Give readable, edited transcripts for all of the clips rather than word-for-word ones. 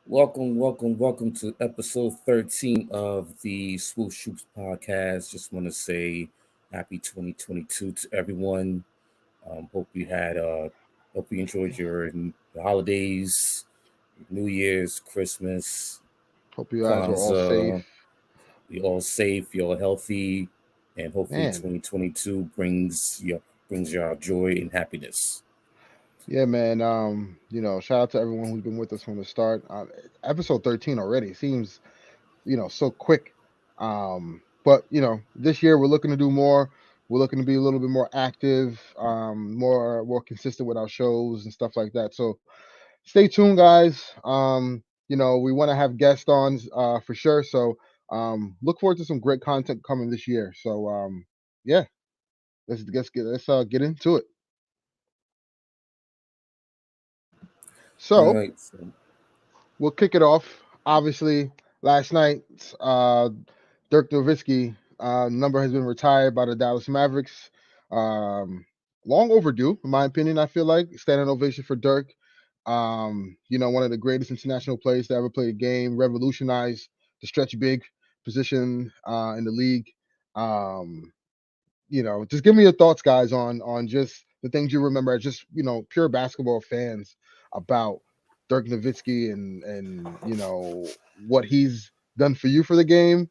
Welcome to episode 13 of the Swoosh Shoops podcast. Just want to say happy 2022 to everyone. Hope you enjoyed your holidays, New Year's, Christmas, Hope you guys were all Kwanzaa. safe. You all safe, you all healthy, and hopefully Man, 2022 brings y'all joy and happiness. yeah, man. Shout out to everyone who's been with us from the start. Episode 13 already seems, so quick. But this year we're looking to do more. We're looking to be a little bit more active, more consistent with our shows and stuff like that. So stay tuned, guys. We want to have guests on for sure. So look forward to some great content coming this year. So yeah, let's get into it. All So right, so we'll kick it off. Obviously, last night, Dirk Nowitzki number has been retired by the Dallas Mavericks. Long overdue, in my opinion. I feel like standing ovation for Dirk. One of the greatest international players to ever play a game, revolutionized the stretch big position in the league. Um, just give me your thoughts, guys, on just the things you remember as just pure basketball fans about Dirk Nowitzki and what he's done for you for the game.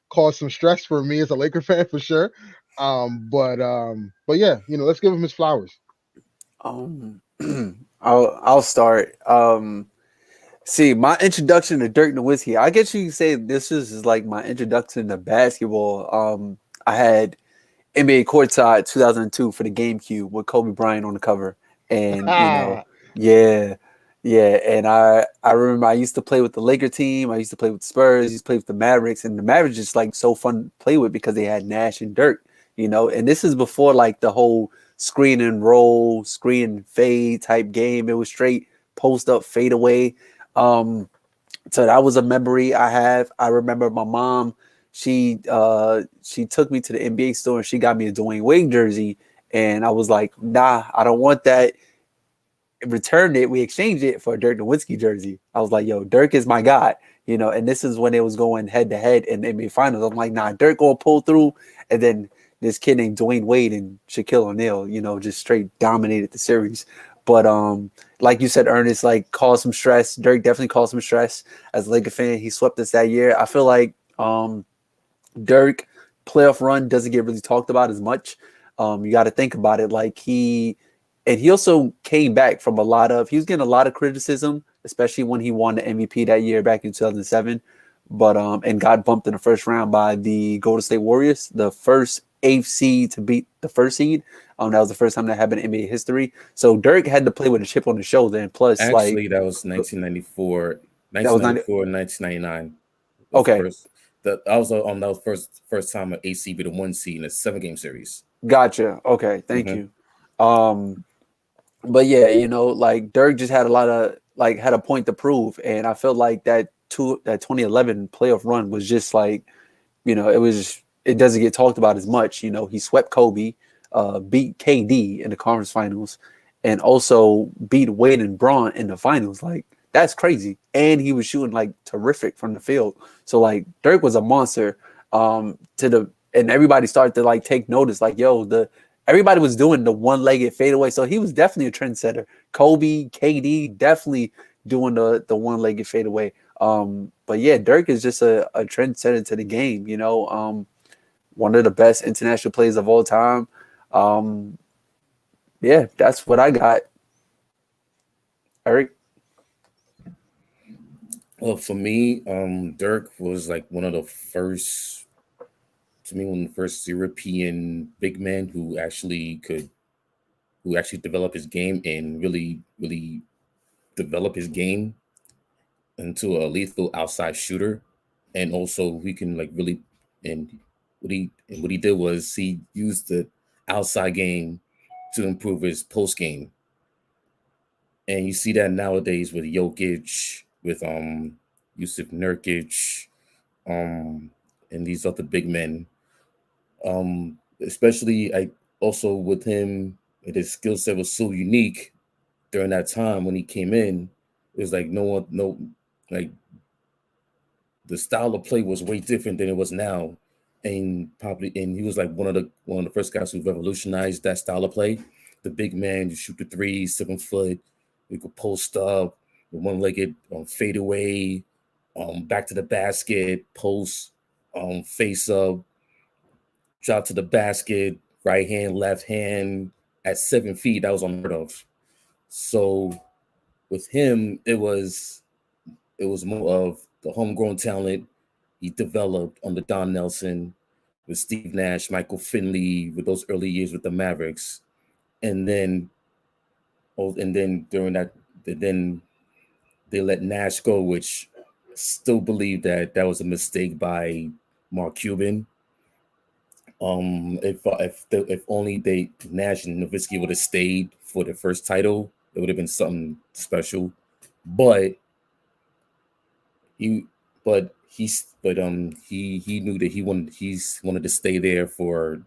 Caused some stress for me as a Laker fan for sure. But yeah, let's give him his flowers. Um, I'll start. See, my introduction to Dirk Nowitzki. I guess you could say this is like my introduction to basketball. I had NBA Courtside 2002 for the GameCube with Kobe Bryant on the cover, and yeah, yeah. And I remember I used to play with the Laker team. I used to play with the Spurs. I used to play with the Mavericks, and the Mavericks just like so fun to play with because they had Nash and Dirk. And this is before like the whole screen and roll, screen and fade type game. It was straight post up, fade away. Um, so that was a memory I have. I remember my mom. She took me to the NBA store and she got me a Dwayne Wade jersey, and I was like, nah, I don't want that. Returned it. We exchanged it for a Dirk Nowitzki jersey. I was like, yo, Dirk is my guy. And this is when it was going head to head in the NBA Finals. I'm like, nah, Dirk gonna pull through, and then this kid named Dwayne Wade and Shaquille O'Neal, just straight dominated the series. But like you said, Ernest, like caused some stress. Dirk definitely caused some stress as a Laker fan. He swept us that year. I feel like Dirk playoff run doesn't get really talked about as much. You got to think about it. Like he also came back from he was getting a lot of criticism, especially when he won the MVP that year back in 2007. But and got bumped in the first round by the Golden State Warriors, the first eighth seed to beat the first seed. That was the first time that happened in NBA history. So Dirk had to play with a chip on his shoulder, and plus, like actually, that was 1994, that was not 1999 was the okay. first. That was first time an AC beat a one seed in a 7 game series. Gotcha. Okay, thank Hmm. you. Um, but yeah, like Dirk just had a lot of like had a point to prove, and I felt like that 2011 playoff run was just like it doesn't get talked about as much. He swept Kobe, beat KD in the conference finals, and also beat Wade and Braun in the finals. Like that's crazy, and he was shooting like terrific from the field. So like Dirk was a monster. And everybody started to like take notice. Like everybody was doing the one-legged fadeaway, so he was definitely a trendsetter. Kobe, KD, definitely doing the one-legged fadeaway. But yeah, Dirk is just a trendsetter to the game. One of the best international players of all time. Um, yeah, that's what I got. Eric. Well, for me, Dirk was like one of the first, to me, one of the first European big men who actually develop his game and really develop his game into a lethal outside shooter, and also we can like really and what he did was he used the outside game to improve his post game, and you see that nowadays with Jokic, with Yusuf Nurkic, um, and these other big men, especially I also with him, his skill set was so unique during that time when he came in. It was like like the style of play was way different than it was now, and he was like one of the first guys who revolutionized that style of play. The big man, you shoot the three, 7 foot, you could post up, the one-legged fade away, back to the basket, post, face up, drop to the basket, right hand, left hand at 7 feet. That was unheard of. So with him, it was more of the homegrown talent he developed under Don Nelson, with Steve Nash, Michael Finley, with those early years with the Mavericks, and then during that, then they let Nash go, which still believe that was a mistake by Mark Cuban. If only Nash and Nowitzki would have stayed for the first title, it would have been something special. But he he knew that he wanted to stay there for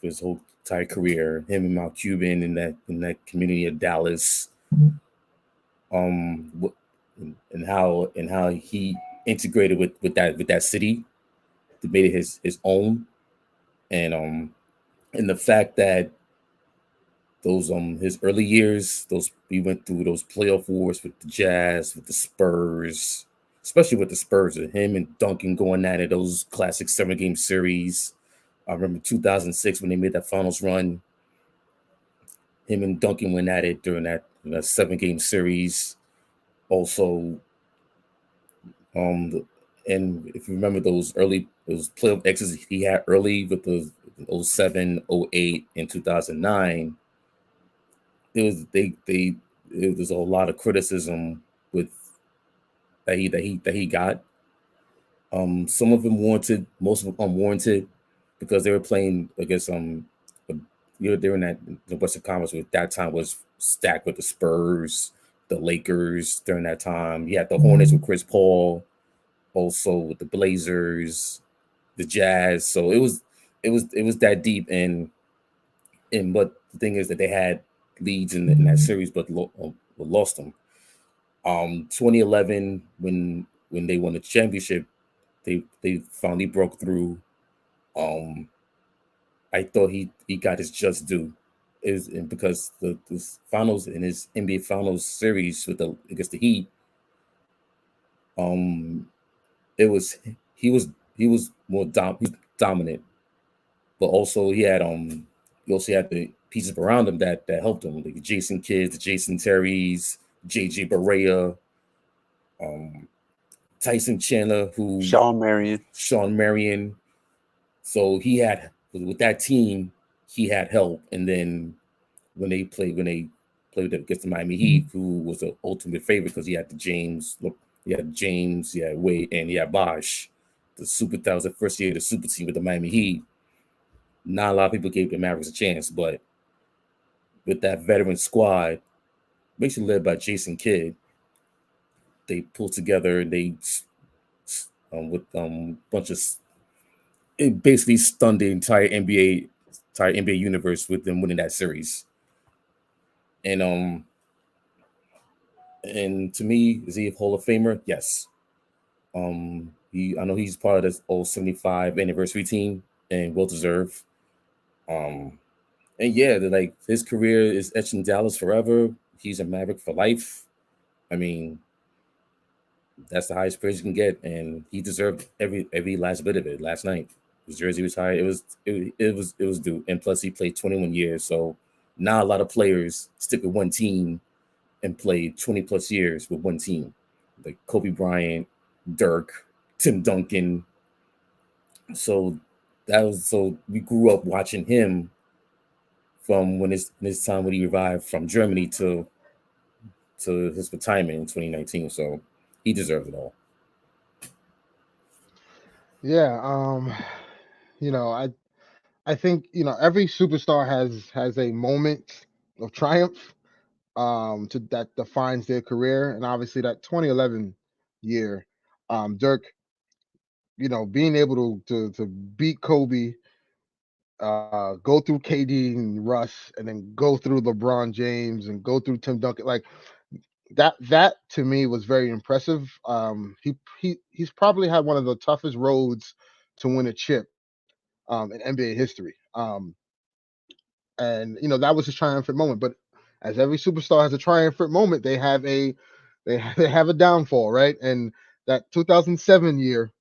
his whole entire career. Him and Mark Cuban in that community of Dallas, um, and how he integrated with that city, to made it his own, and and the fact that those his early years, those he went through those playoff wars with the Jazz, with the Spurs, especially with the Spurs, and him and Duncan going at it, those classic 7 game series. I remember 2006 when they made that finals run. Him and Duncan went at it during that 7 game series. Also, and if you remember those playoff exits he had early with the '07, '08, and 2009, it was a lot of criticism with that he got. Some of them warranted, most of them unwarranted, because they were playing against they're in that the Western Conference, with that time was stacked with the Spurs, the Lakers during that time. You had the Hornets with Chris Paul, also with the Blazers, the Jazz. So it was that deep, and but the thing is that they had leads in that series, but lost them. 2011, when they won the championship, they finally broke through. Um, I thought he got his just due, is because the finals in his NBA Finals series with the against the Heat, um, it was he was he was dominant, but also he also had the pieces around him that helped him, like the Jason Kidds, the Jason Terrys, JJ Barea, um, Tyson Chandler, who Sean Marion. Sean Marion. So he had with that team, he had help. And then when they played against the Miami Heat, who was the ultimate favorite because he had Wade, and he had Bosh. That was the first year of the super team with the Miami Heat. Not a lot of people gave the Mavericks a chance, but with that veteran squad, basically led by Jason Kidd, they pulled together. They with bunch of it basically stunned the entire NBA universe with them winning that series. And to me, is he a Hall of Famer? Yes. I know he's part of this old 75 anniversary team, and well deserved. Um, and yeah, like his career is etched in Dallas forever. He's a Maverick for life. I mean, that's the highest praise you can get, and he deserved every last bit of it. Last night, his jersey was high. It was due, and plus he played 21 years. So not a lot of players stick with one team and play 20 plus years with one team, like Kobe Bryant, Dirk, Tim Duncan. So we grew up watching him from his time when he revived from Germany to his retirement in 2019. So he deserves it all. Yeah. You know, I think every superstar has a moment of triumph to that defines their career, and obviously that 2011 year, Dirk, being able to beat Kobe, go through KD and Russ, and then go through LeBron James and go through Tim Duncan, like that to me was very impressive. He's probably had one of the toughest roads to win a chip in NBA history. And that was his triumphant moment. But as every superstar has a triumphant moment, they have a downfall, right? And that 2007 year,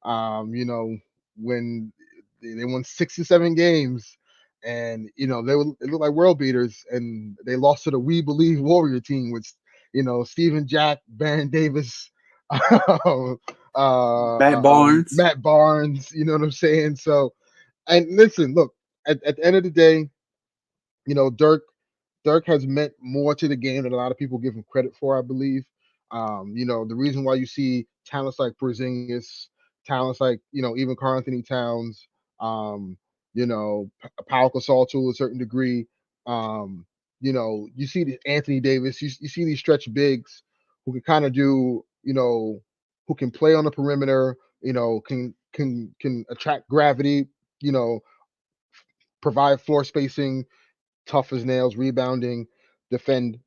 when they won 67 games, and they looked like world beaters, and they lost to the We Believe Warrior team, which Steven Jack, Baron Davis, Matt Barnes. Matt Barnes. You know what I'm saying? So, and listen, look, at the end of the day, Dirk has meant more to the game than a lot of people give him credit for, I believe. The reason why you see talents like Porzingis, talents like, even Karl Anthony Towns, Pau Gasol to a certain degree. You see the Anthony Davis, you see these stretch bigs who can kind of do, who can play on the perimeter, can attract gravity, you know, provide floor spacing, tough as nails, rebounding, defend.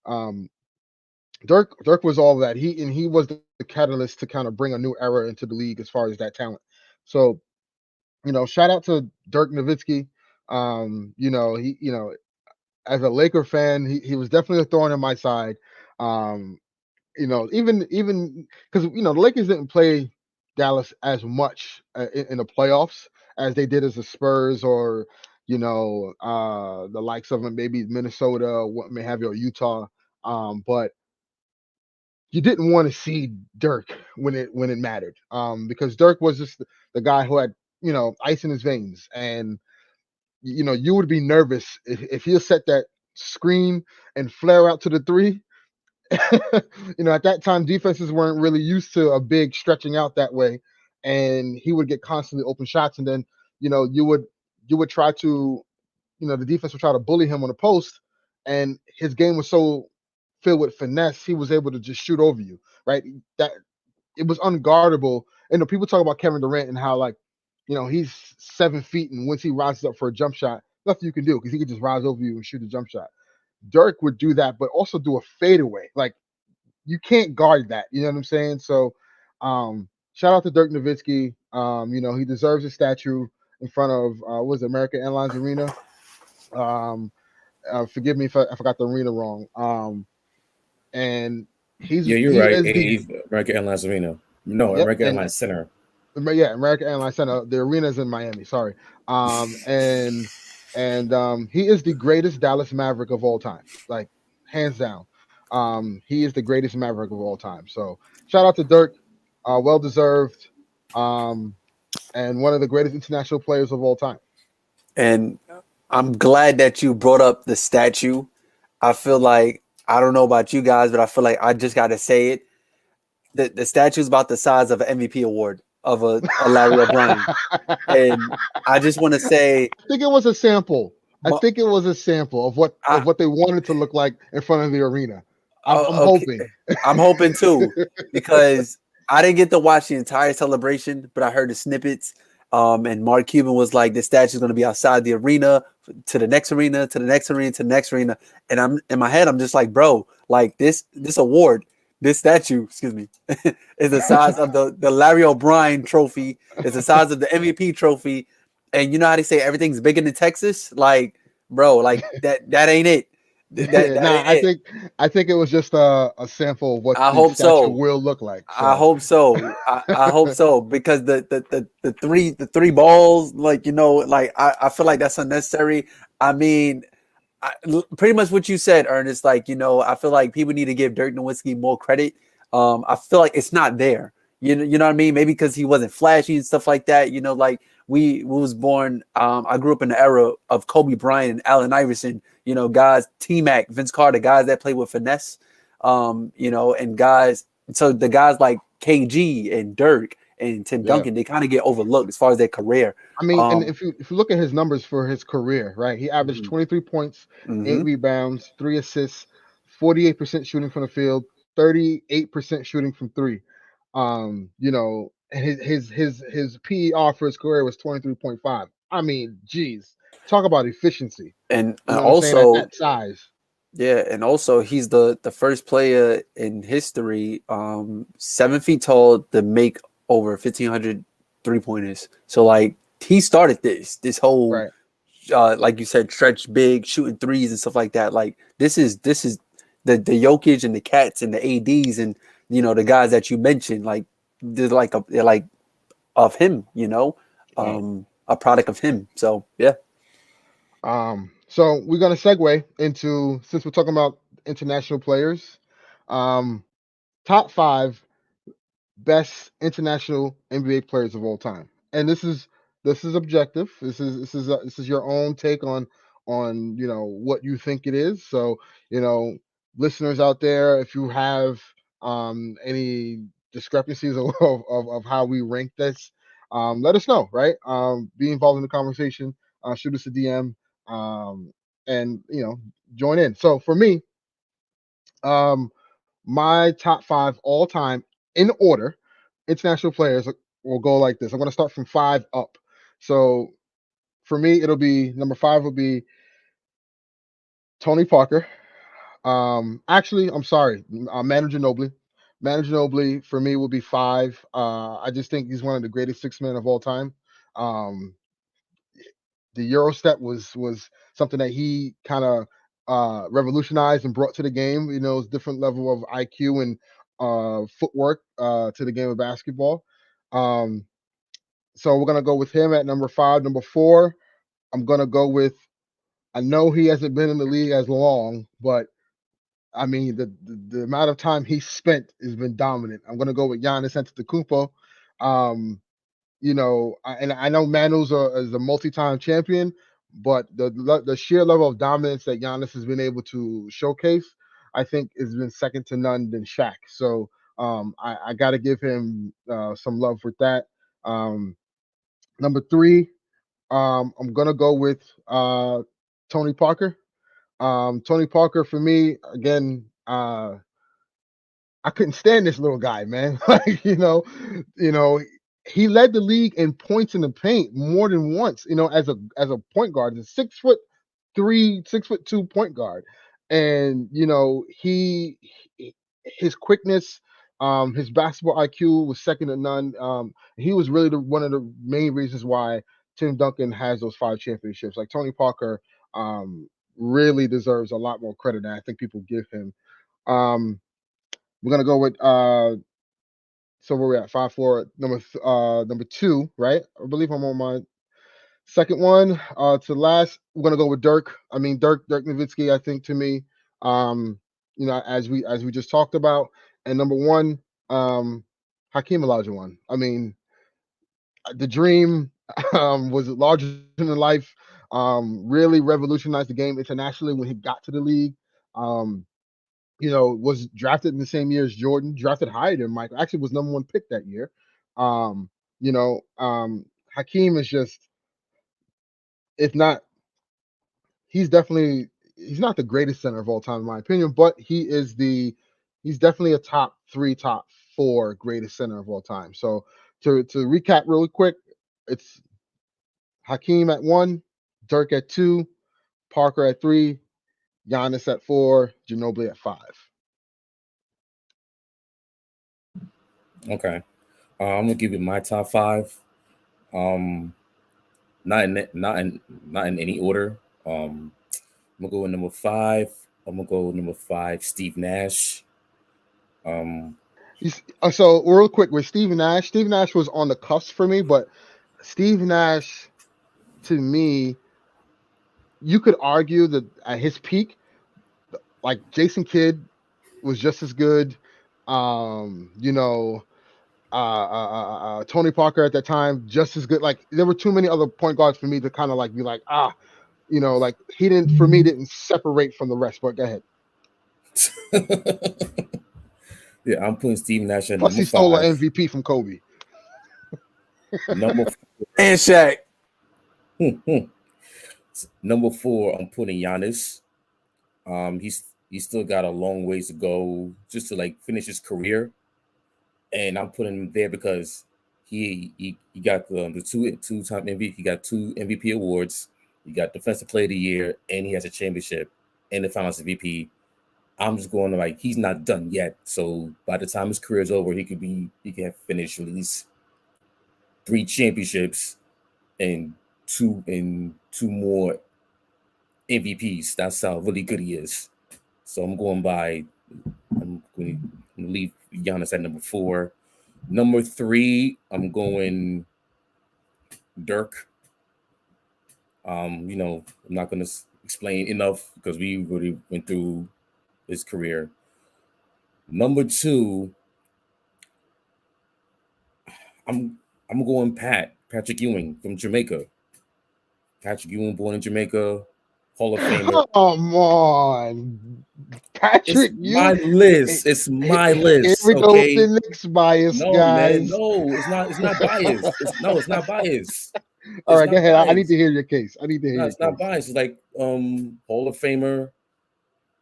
Dirk was all that. He was the catalyst to kind of bring a new era into the league as far as that talent. So, shout out to Dirk Nowitzki. He, as a Laker fan, he was definitely a thorn in my side. Even because the Lakers didn't play Dallas as much in the playoffs as they did as the Spurs or the likes of maybe Minnesota, what may have you, or Utah. But you didn't want to see Dirk when it mattered, because Dirk was just the guy who had ice in his veins, and you would be nervous if he'll set that screen and flare out to the three. At that time, defenses weren't really used to a big stretching out that way, and he would get constantly open shots, and then you would try to, the defense would try to bully him on the post, and his game was so filled with finesse, he was able to just shoot over you, right? That it was unguardable. And people talk about Kevin Durant and how, like, he's 7 feet, and once he rises up for a jump shot, nothing you can do because he could just rise over you and shoot a jump shot. Dirk would do that, but also do a fadeaway. Like, you can't guard that. You know what I'm saying? So, shout out to Dirk Nowitzki. He deserves a statue in front of was it American Airlines Arena. Forgive me if I forgot the arena wrong. And he You're right. is the American Airlines Arena. No, yep, American Airlines Center. yeah, American Airlines Center. The arena is in Miami. Sorry. And he is the greatest Dallas Maverick of all time, like, hands down. He is the greatest Maverick of all time. So shout out to Dirk, well deserved, and one of the greatest international players of all time. And I'm glad that you brought up the statue. I feel like, I don't know about you guys, but I feel like I just got to say it. The statue is about the size of an MVP award of a Larry O'Brien. And I just want to say, I think it was a sample. I think it was a sample of what they wanted to look like in front of the arena. I'm hoping. I'm hoping too, because I didn't get to watch the entire celebration, but I heard the snippets. And Mark Cuban was like, "The statue is going to be outside the arena, to the next arena, to the next arena, to the next arena." And I'm in my head, I'm just like, "Bro, like this award, this statue, excuse me, is the size of the Larry O'Brien trophy. It's the size of the MVP trophy." And you know how they say everything's bigger than Texas? Like, bro, like that ain't it. I think it was just a sample of what I the hope statue so. will look like. So. I hope so. I hope so, because the three balls, like, like I feel like that's unnecessary. I mean, pretty much what you said, Ernest. Like, I feel like people need to give Dirk Nowitzki more credit. I feel like it's not there. You know what I mean? Maybe because he wasn't flashy and stuff like that. Like we was born. I grew up in the era of Kobe Bryant and Allen Iverson. Guys, T-Mac, Vince Carter, guys that play with finesse. And guys. So the guys like KG and Dirk and Tim Duncan, they kind of get overlooked as far as their career. I mean, and if you look at his numbers for his career, right? He averaged 23 points, 8 rebounds, 3 assists, 48% shooting from the field, 38% shooting from three. His PER for his career was 23.5. I mean, geez, talk about efficiency. And You know what I'm saying? At also, that size. Yeah, and also he's the first player in history, 7 feet tall, to make over 1,500 3-pointers. So like he started this whole Right. like you said, stretch big, shooting threes and stuff like that. Like this is the Jokic and the Cats and the ADs and the guys that you mentioned. Like they're like of him, Right. a product of him. So yeah. So we're gonna segue into, since we're talking about international players, um, top 5 best international NBA players of all time. And this is objective. This is your own take on what you think it is. So listeners out there, if you have any discrepancies of how we rank this, let us know. Right, be involved in the conversation. Shoot us a DM, and join in. So for me, um, my top 5 all time in order international players will go like this. I'm going to start from 5 up. So for me, it'll be number 5 will be Tony Parker. Actually, I'm sorry, Manu Ginobili. Manu Ginobili for me will be 5. I just think he's one of the greatest 6 men of all time. Um, the Euro step was something that he kind of revolutionized and brought to the game. Different level of IQ and footwork to the game of basketball. Um, so we're gonna go with him at number 5. Number 4, I'm gonna go with. I know he hasn't been in the league as long, but I mean the amount of time he spent has been dominant. I'm gonna go with Giannis Antetokounmpo. Um, and I know Manu's is a multi-time champion, but the sheer level of dominance that Giannis has been able to showcase, I think, has been second to none than Shaq. So I got to give him some love with that. Number 3, I'm gonna go with Tony Parker. Tony Parker for me again. I couldn't stand this little guy, man. Like, you know, he led the league in points in the paint more than once. As a point guard, a 6'3", 6'2" point guard, and his quickness, his basketball IQ was second to none. He was really one of the main reasons why Tim Duncan has those 5 championships. Like Tony Parker, really deserves a lot more credit than I think people give him. Um, we're gonna go with so where we at 5-4 number 2, right? I believe I'm on my second one. To last, we're gonna go with Dirk. I mean Dirk Nowitzki. I think to me, as we just talked about, and number 1, Hakeem Olajuwon. I mean, the dream was larger than life. Really revolutionized the game internationally when he got to the league. Um, was drafted in the same year as Jordan, drafted higher than Michael. Actually, was number 1 pick that year. Um, Hakeem is just, if not, he's not the greatest center of all time in my opinion, but he's definitely a top 3, top 4 greatest center of all time. So to recap really quick, it's Hakeem at 1, Dirk at 2, Parker at 3, Giannis at 4, Ginobili at 5. Okay. I'm gonna give you my top 5. Um, not in any order. I'm gonna go with number 5. I'm gonna go with number 5, Steve Nash. Um, So real quick with Steve Nash. Steve Nash was on the cusp for me, but Steve Nash, to me, you could argue that at his peak, like Jason Kidd was just as good. Um, you know, Tony Parker at that time just as good. Like there were too many other point guards for me to kind of like be like like he didn't separate from the rest. But go ahead. yeah, I'm putting Steve Nash at Plus number he stole an 5. MVP from Kobe. Number And Shaq. number 4, I'm putting Giannis. He's still got a long ways to go just to like finish his career, and I'm putting him there because he got the two-time MVP. He got 2 MVP awards. He got Defensive Player of the Year, and he has a championship. and the Finals MVP. I'm just going to like he's not done yet. So by the time his career is over, he can have finished at least 3 championships and two more MVPs. That's how really good he is. So I'm going to leave Giannis at number 4. Number 3, I'm going Dirk. I'm not going to explain enough because we already went through his career. Number 2, I'm going Patrick Ewing from Jamaica. Patrick Ewing, born in Jamaica, Hall of Famer. Come on, It's Patrick. my list. It's my Here list. we go with Okay. the Knicks bias, No, man. guys. No, it's not. It's not biased. It's not biased. All It's right, go not ahead. I need biased. to hear your case. I need to hear No, your it's not case. biased. It's like Hall of Famer,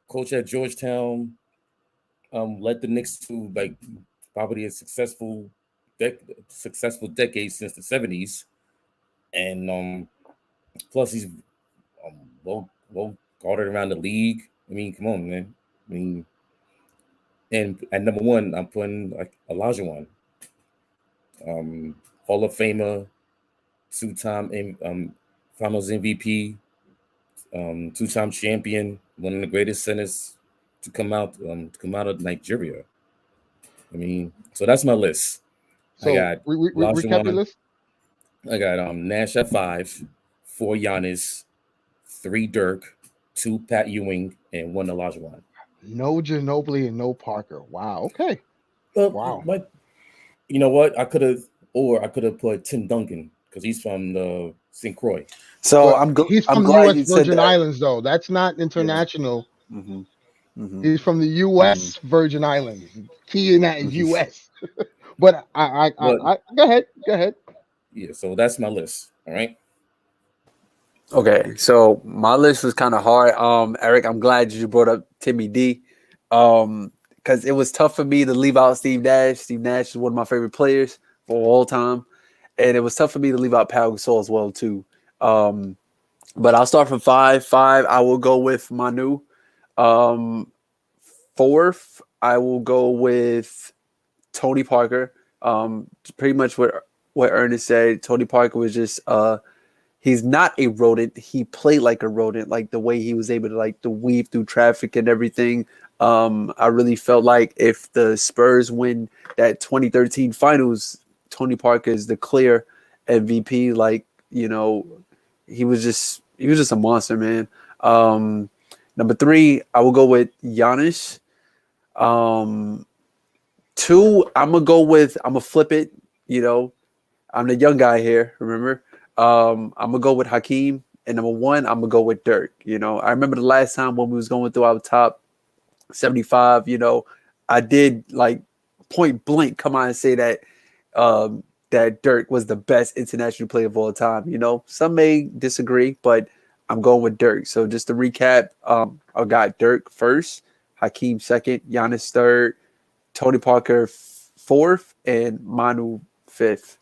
coach at Georgetown, led the Knicks to like probably a successful decade since the 70s. And plus he's well guarded around the league. I mean, come on, man. I mean, and at number 1, I'm putting like Olajuwon, Hall of Famer, 2-time Finals MVP, 2-time champion, one of the greatest centers to come out of Nigeria. I mean, so that's my list. I So got recap your Olajuwon. list. I got Nash at 5, 4 Giannis, 3 Dirk, 2 Pat Ewing, and 1 Olajuwon. No Ginobili and no Parker. Wow. Okay. Wow. But you know what? I could have put Tim Duncan because he's from the St. Croix. So But he's I'm from the glad U.S. you said Virgin that. Islands, though. That's not international. Mm-hmm. Mm-hmm. He's from the U.S. Virgin Islands. Key in that is Mm-hmm. U.S. But I go ahead. Go ahead. Yeah, so that's my list. All right. Okay, so my list was kind of hard. Eric, I'm glad you brought up Timmy D. Because it was tough for me to leave out Steve Nash. Steve Nash is one of my favorite players for all time, and it was tough for me to leave out Pau Gasol as well too. But I'll start from 5. 5, I will go with Manu. 4th, I will go with Tony Parker. Pretty much what Ernest said. Tony Parker was just he's not a rodent. He played like a rodent, like the way he was able to like to weave through traffic and everything. I really felt like if the Spurs win that 2013 finals, Tony Parker is the clear MVP. Like, he was just a monster, man. Number 3, I will go with Giannis. 2, I'm gonna flip it. I'm the young guy here, remember? I'm gonna go with Hakeem, and number 1, I'm gonna go with Dirk. I remember the last time when we was going through our top 75. I did like point blank come on and say that that Dirk was the best international player of all time. Some may disagree, but I'm going with Dirk. So just to recap, I got Dirk first, Hakeem 2nd, Giannis 3rd, Tony Parker 4th, and Manu 5th.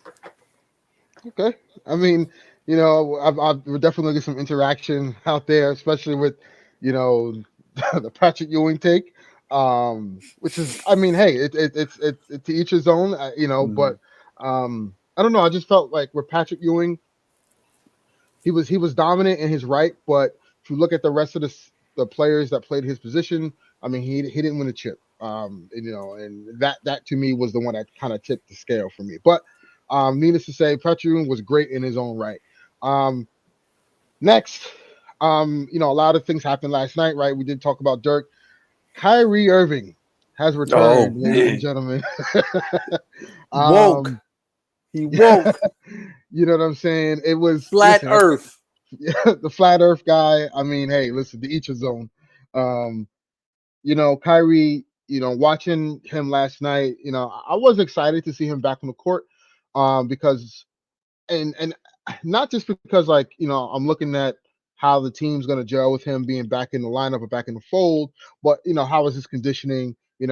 Okay. I mean, we're definitely get some interaction out there, especially with, the Patrick Ewing take, which is, I mean, hey, it's to each his own, But I don't know. I just felt like with Patrick Ewing, he was dominant in his right, but if you look at the rest of the players that played his position, I mean, he didn't win a chip. And that to me was the one that kind of tipped the scale for me. But needless to say, Patrick Ewing was great in his own right. Next, a lot of things happened last night, right? We did talk about Dirk. Kyrie Irving has returned, ladies and gentlemen. Woke. He woke. You know what I'm saying? It was Flat Earth. The flat Earth guy. I mean, hey, listen, to each his own. Kyrie, watching him last night, I was excited to see him back on the court, because, and not just because, like, I'm looking at how the team's going to gel with him being back in the lineup or back in the fold, but how is his conditioning? Did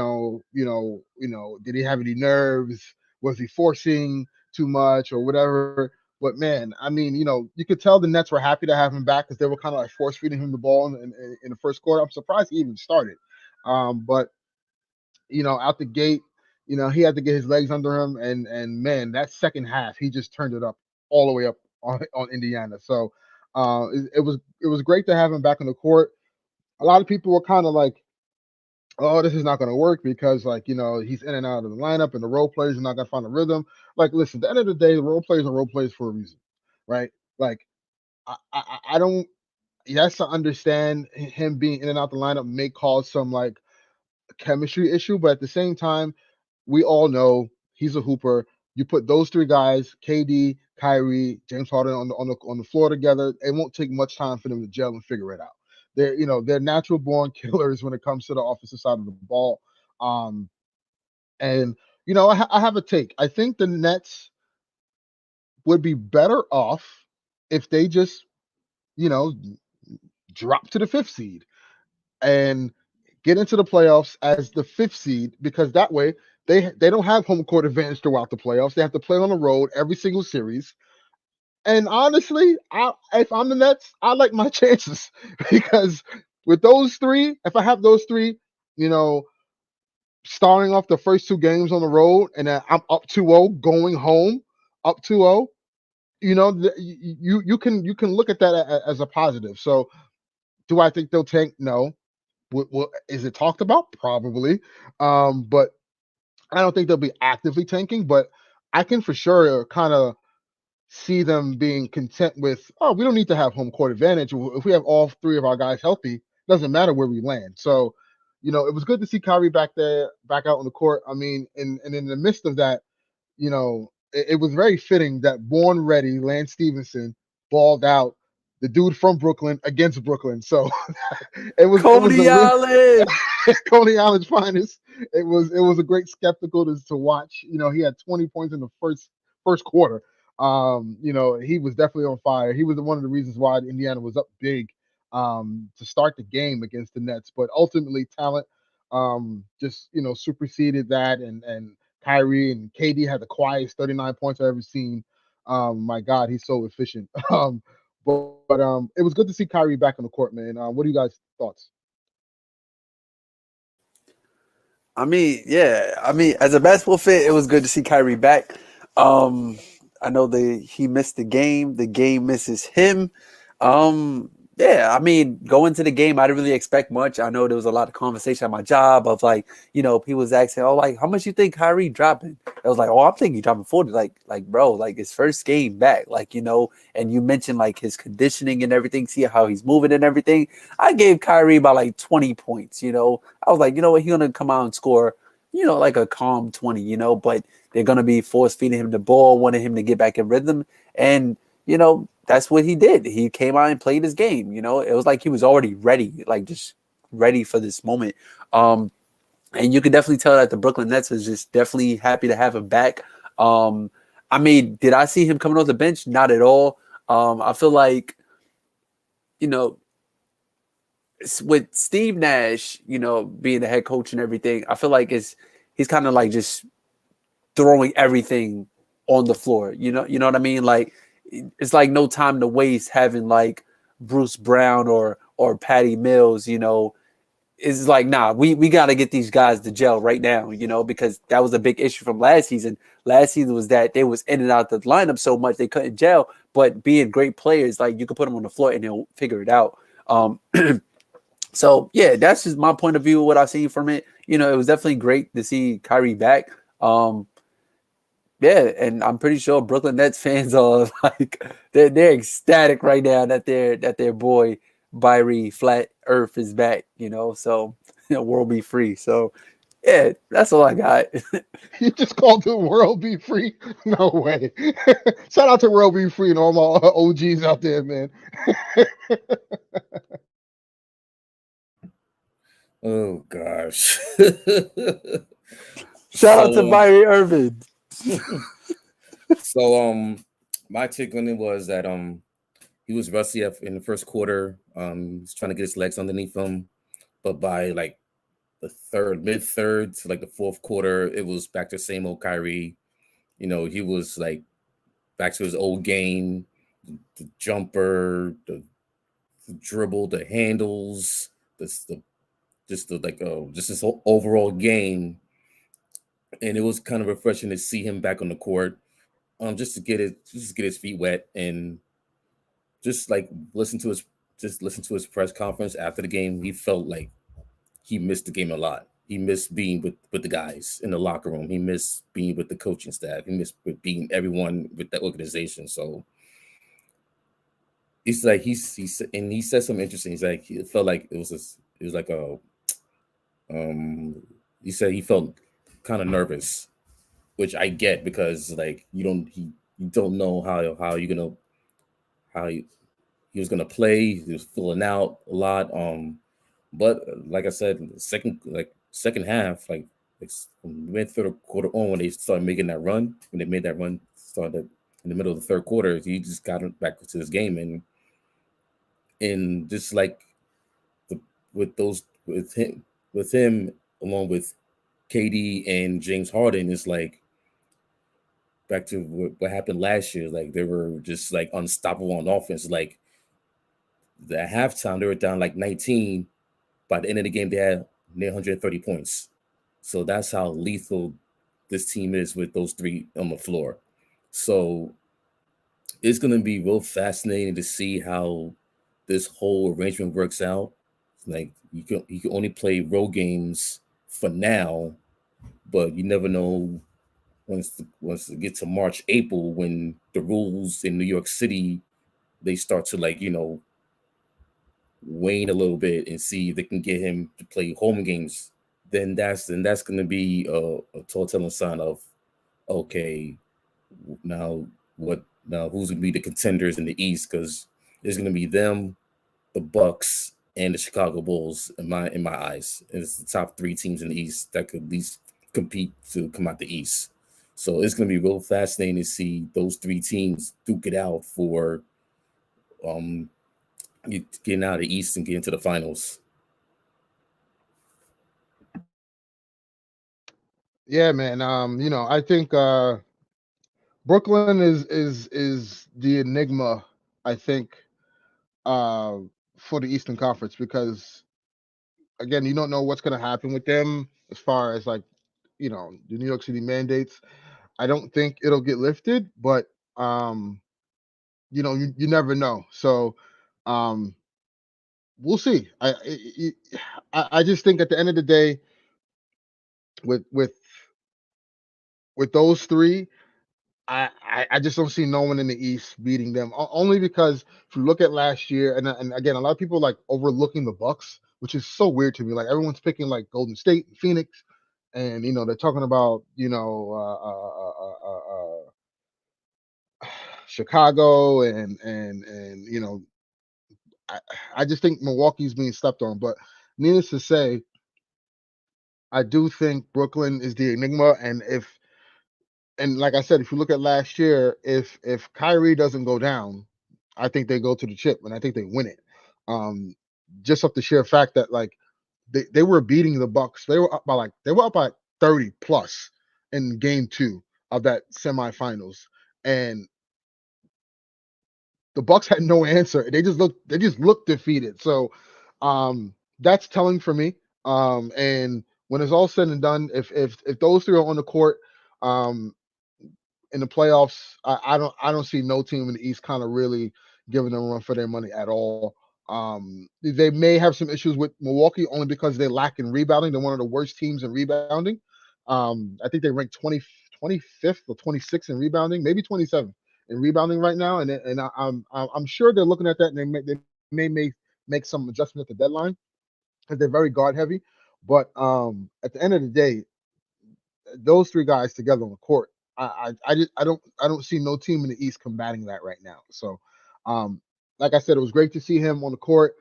he have any nerves? Was he forcing too much or whatever? But man, I mean, you could tell the Nets were happy to have him back because they were kind of like force feeding him the ball in the first quarter. I'm surprised he even started. But out the gate, he had to get his legs under him, and man, that second half, he just turned it up all the way up on Indiana. So it was great to have him back on the court. A lot of people were kind of like, oh, this is not going to work because, like, he's in and out of the lineup and the role players are not going to find a rhythm. Like, listen, at the end of the day, the role players are role players for a reason, right? Like, I don't, yes, I understand him being in and out the lineup may cause some, like, chemistry issue, but at the same time, we all know he's a hooper. You put those three guys, KD, Kyrie, James Harden on the floor together, it won't take much time for them to gel and figure it out. They're natural born killers when it comes to the offensive side of the ball. And I have a take. I think the Nets would be better off if they just, drop to the fifth seed and get into the playoffs as the fifth seed, because that way they don't have home court advantage throughout the playoffs. They have to play on the road every single series. And honestly, if I'm the Nets, I like my chances because with those three, if I have those three, you know, starting off the first two games on the road and then I'm up 2-0 going home, up 2-0, you can look at that as a positive. So do I think they'll tank? No. Is it talked about? Probably. But I don't think they'll be actively tanking, but I can for sure kind of see them being content with, oh, we don't need to have home court advantage. If we have all three of our guys healthy, doesn't matter where we land. So, it was good to see Kyrie back there, back out on the court. I mean, and in the midst of that, it was very fitting that born ready Lance Stevenson balled out the dude from Brooklyn against Brooklyn. So it was Coney a real Island. Coney Island's finest. It was a great spectacle to watch. He had 20 points in the first quarter. He was definitely on fire. He was one of the reasons why Indiana was up big to start the game against the Nets. But ultimately, talent just superseded that, and Kyrie and KD had the quietest 39 points I've ever seen. My God, he's so efficient. But it was good to see Kyrie back on the court, man. What do you guys thoughts? I mean, yeah. I mean, as a basketball fan, it was good to see Kyrie back. I know he missed the game. The game misses him. Yeah, I mean, going to the game, I didn't really expect much. I know there was a lot of conversation at my job of like, people was asking, oh, like, how much you think Kyrie dropping? I was like, oh, I'm thinking he dropping 40. Like, bro, like his first game back, like, and you mentioned like his conditioning and everything, see how he's moving and everything. I gave Kyrie about like 20 points, I was like, you know what, he's gonna come out and score, like a calm 20, but they're gonna be force feeding him the ball, wanting him to get back in rhythm. And that's what he did. He came out and played his game. It was like he was already ready, like just ready for this moment. And you could definitely tell that the Brooklyn Nets is just definitely happy to have him back. I mean, did I see him coming off the bench? Not at all. I feel like, with Steve Nash, being the head coach and everything, I feel like he's kind of like just throwing everything on the floor. You know what I mean? Like, it's like no time to waste having like Bruce Brown or Patty Mills, It's like, nah, we got to get these guys to gel right now, because that was a big issue from last season. Last season was that they was in and out the lineup so much they couldn't gel, but being great players, like you could put them on the floor and they'll figure it out. So yeah, that's just my point of view of what I've seen from it. It was definitely great to see Kyrie back. Yeah, and I'm pretty sure Brooklyn Nets fans are like they're ecstatic right now that their boy Byrie Flat Earth is back. So world be free. So yeah, that's all I got. You just called the world be free? No way. Shout out to World Be Free and all my OGs out there, man. Oh gosh. Shout out to So Kyrie Irving. so my take on it was that he was rusty in the first quarter. He's trying to get his legs underneath him, but by like the mid third to like the fourth quarter, it was back to the same old Kyrie. He was like back to his old game, the jumper, the dribble, the handles, the just the like just this whole overall game. And it was kind of refreshing to see him back on the court, just to get his feet wet and just like listen to his press conference after the game. He felt like he missed the game a lot. He missed being with the guys in the locker room. He missed being with the coaching staff. He missed with being everyone with that organization. So it's like he said something interesting. He's like it felt like it was like a he said he felt kind of nervous, which I get because like you don't know how you're gonna how he was gonna play. He was filling out a lot. But like I said, second half, when we went through the quarter on when they started making that run, when they made that run, started in the middle of the third quarter, he just got back to his game and just like the with those with him along with KD and James Harden is like back to what happened last year. Like they were just like unstoppable on offense. Like at halftime, they were down like 19. By the end of the game, they had near 130 points. So that's how lethal this team is with those three on the floor. So it's going to be real fascinating to see how this whole arrangement works out. Like you can only play road games for now, but you never know once it get to March, April, when the rules in New York City they start to wane a little bit and see if they can get him to play home games. Then that's going to be a telltale sign of okay, now now who's going to be the contenders in the East because there's going to be them, the Bucks, and the Chicago Bulls in my eyes. And it's the top three teams in the East that could at least compete to come out the East. So it's going to be real fascinating to see those three teams duke it out for um getting out of the East and getting to the finals. Yeah, man. I think Brooklyn is the enigma, I think, uh, for the Eastern Conference because again, you don't know what's gonna happen with them as far as like, the New York City mandates. I don't think it'll get lifted, but you never know. So um we'll see. I just think at the end of the day, with with with those three, I just don't see no one in the East beating them. Only because if you look at last year, and again, a lot of people like overlooking the Bucks, which is so weird to me. Like everyone's picking like Golden State and Phoenix, and they're talking about Chicago and I, I just think Milwaukee's being slept on. But needless to say, I do think Brooklyn is the enigma, and like I said, if you look at last year, if Kyrie doesn't go down, I think they go to the chip and I think they win it. Um, just off the sheer fact that like they were beating the Bucks. They were up by 30 plus in game two of that semifinals. And the Bucks had no answer. They just looked defeated. So that's telling for me. And when it's all said and done, if those three are on the court, um, in the playoffs, I don't see no team in the East kind of really giving them a run for their money at all. They may have some issues with Milwaukee only because they lack in rebounding. They're one of the worst teams in rebounding. I think they rank 25th or 26th in rebounding, maybe 27th in rebounding right now. And I'm sure they're looking at that and they may make some adjustment at the deadline because they're very guard heavy. But at the end of the day, those three guys together on the court, I don't see no team in the East combating that right now. So, um, like I said, it was great to see him on the court.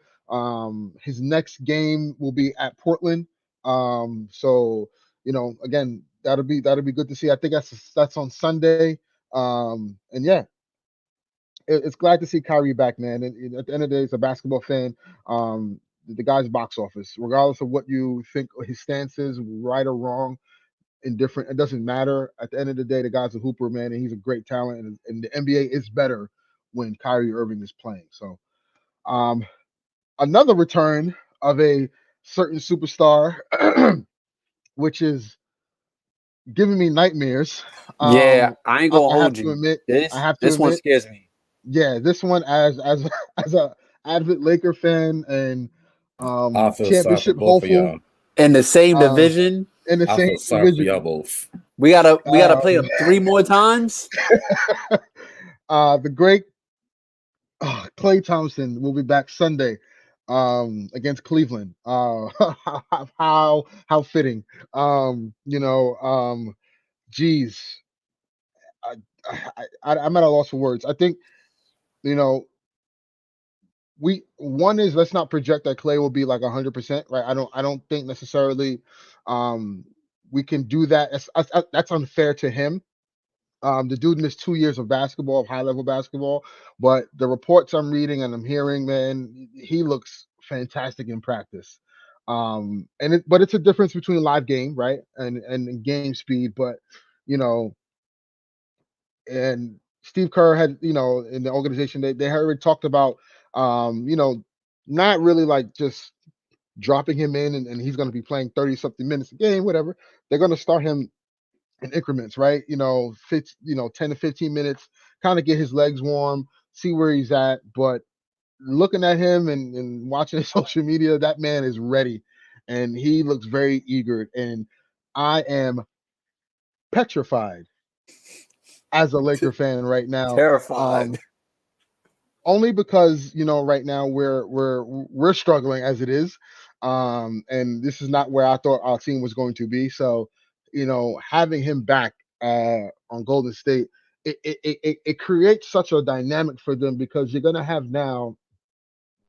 His next game will be at Portland. So again, that'll be good to see. I think that's on Sunday. And yeah, it's glad to see Kyrie back, man. And at the end of the day, as a basketball fan, the guy's box office, regardless of what you think his stance is, right or wrong, indifferent. It doesn't matter. At the end of the day, the guy's a hooper, man, and he's a great talent. And the NBA is better when Kyrie Irving is playing. So, another return of a certain superstar, which is giving me nightmares. Yeah, I ain't gonna I have hold to you. admit, This one scares me. yeah, this one as as a avid Laker fan and I feel sorry for championship both of hopeful y'all. In the same uh, division, in the I same feel sorry for y'all division. both. we gotta play Um, them 3 more times. the great Klay Thompson will be back Sunday against Cleveland. How fitting. Geez, I, I'm at a loss for words. I think you know one is let's not project that Clay will be like 100%, right? I don't think necessarily um we can do that. That's unfair to him. The dude missed 2 years of basketball, of high level basketball, but the reports I'm reading and I'm hearing, man, he looks fantastic in practice. But it's a difference between live game, right, and game speed. But you know, and Steve Kerr had, in the organization, they had already talked about, not really like just dropping him in and he's going to be playing 30 something minutes a game, whatever. They're going to start him in increments, right? 10 to 15 minutes, kind of get his legs warm, see where he's at. But looking at him and watching his social media, that man is ready and he looks very eager. And I am petrified as a Laker fan right now. Terrified. Only because right now we're struggling as it is, and this is not where I thought our team was going to be. So, having him back on Golden State, it creates such a dynamic for them because you're gonna have now.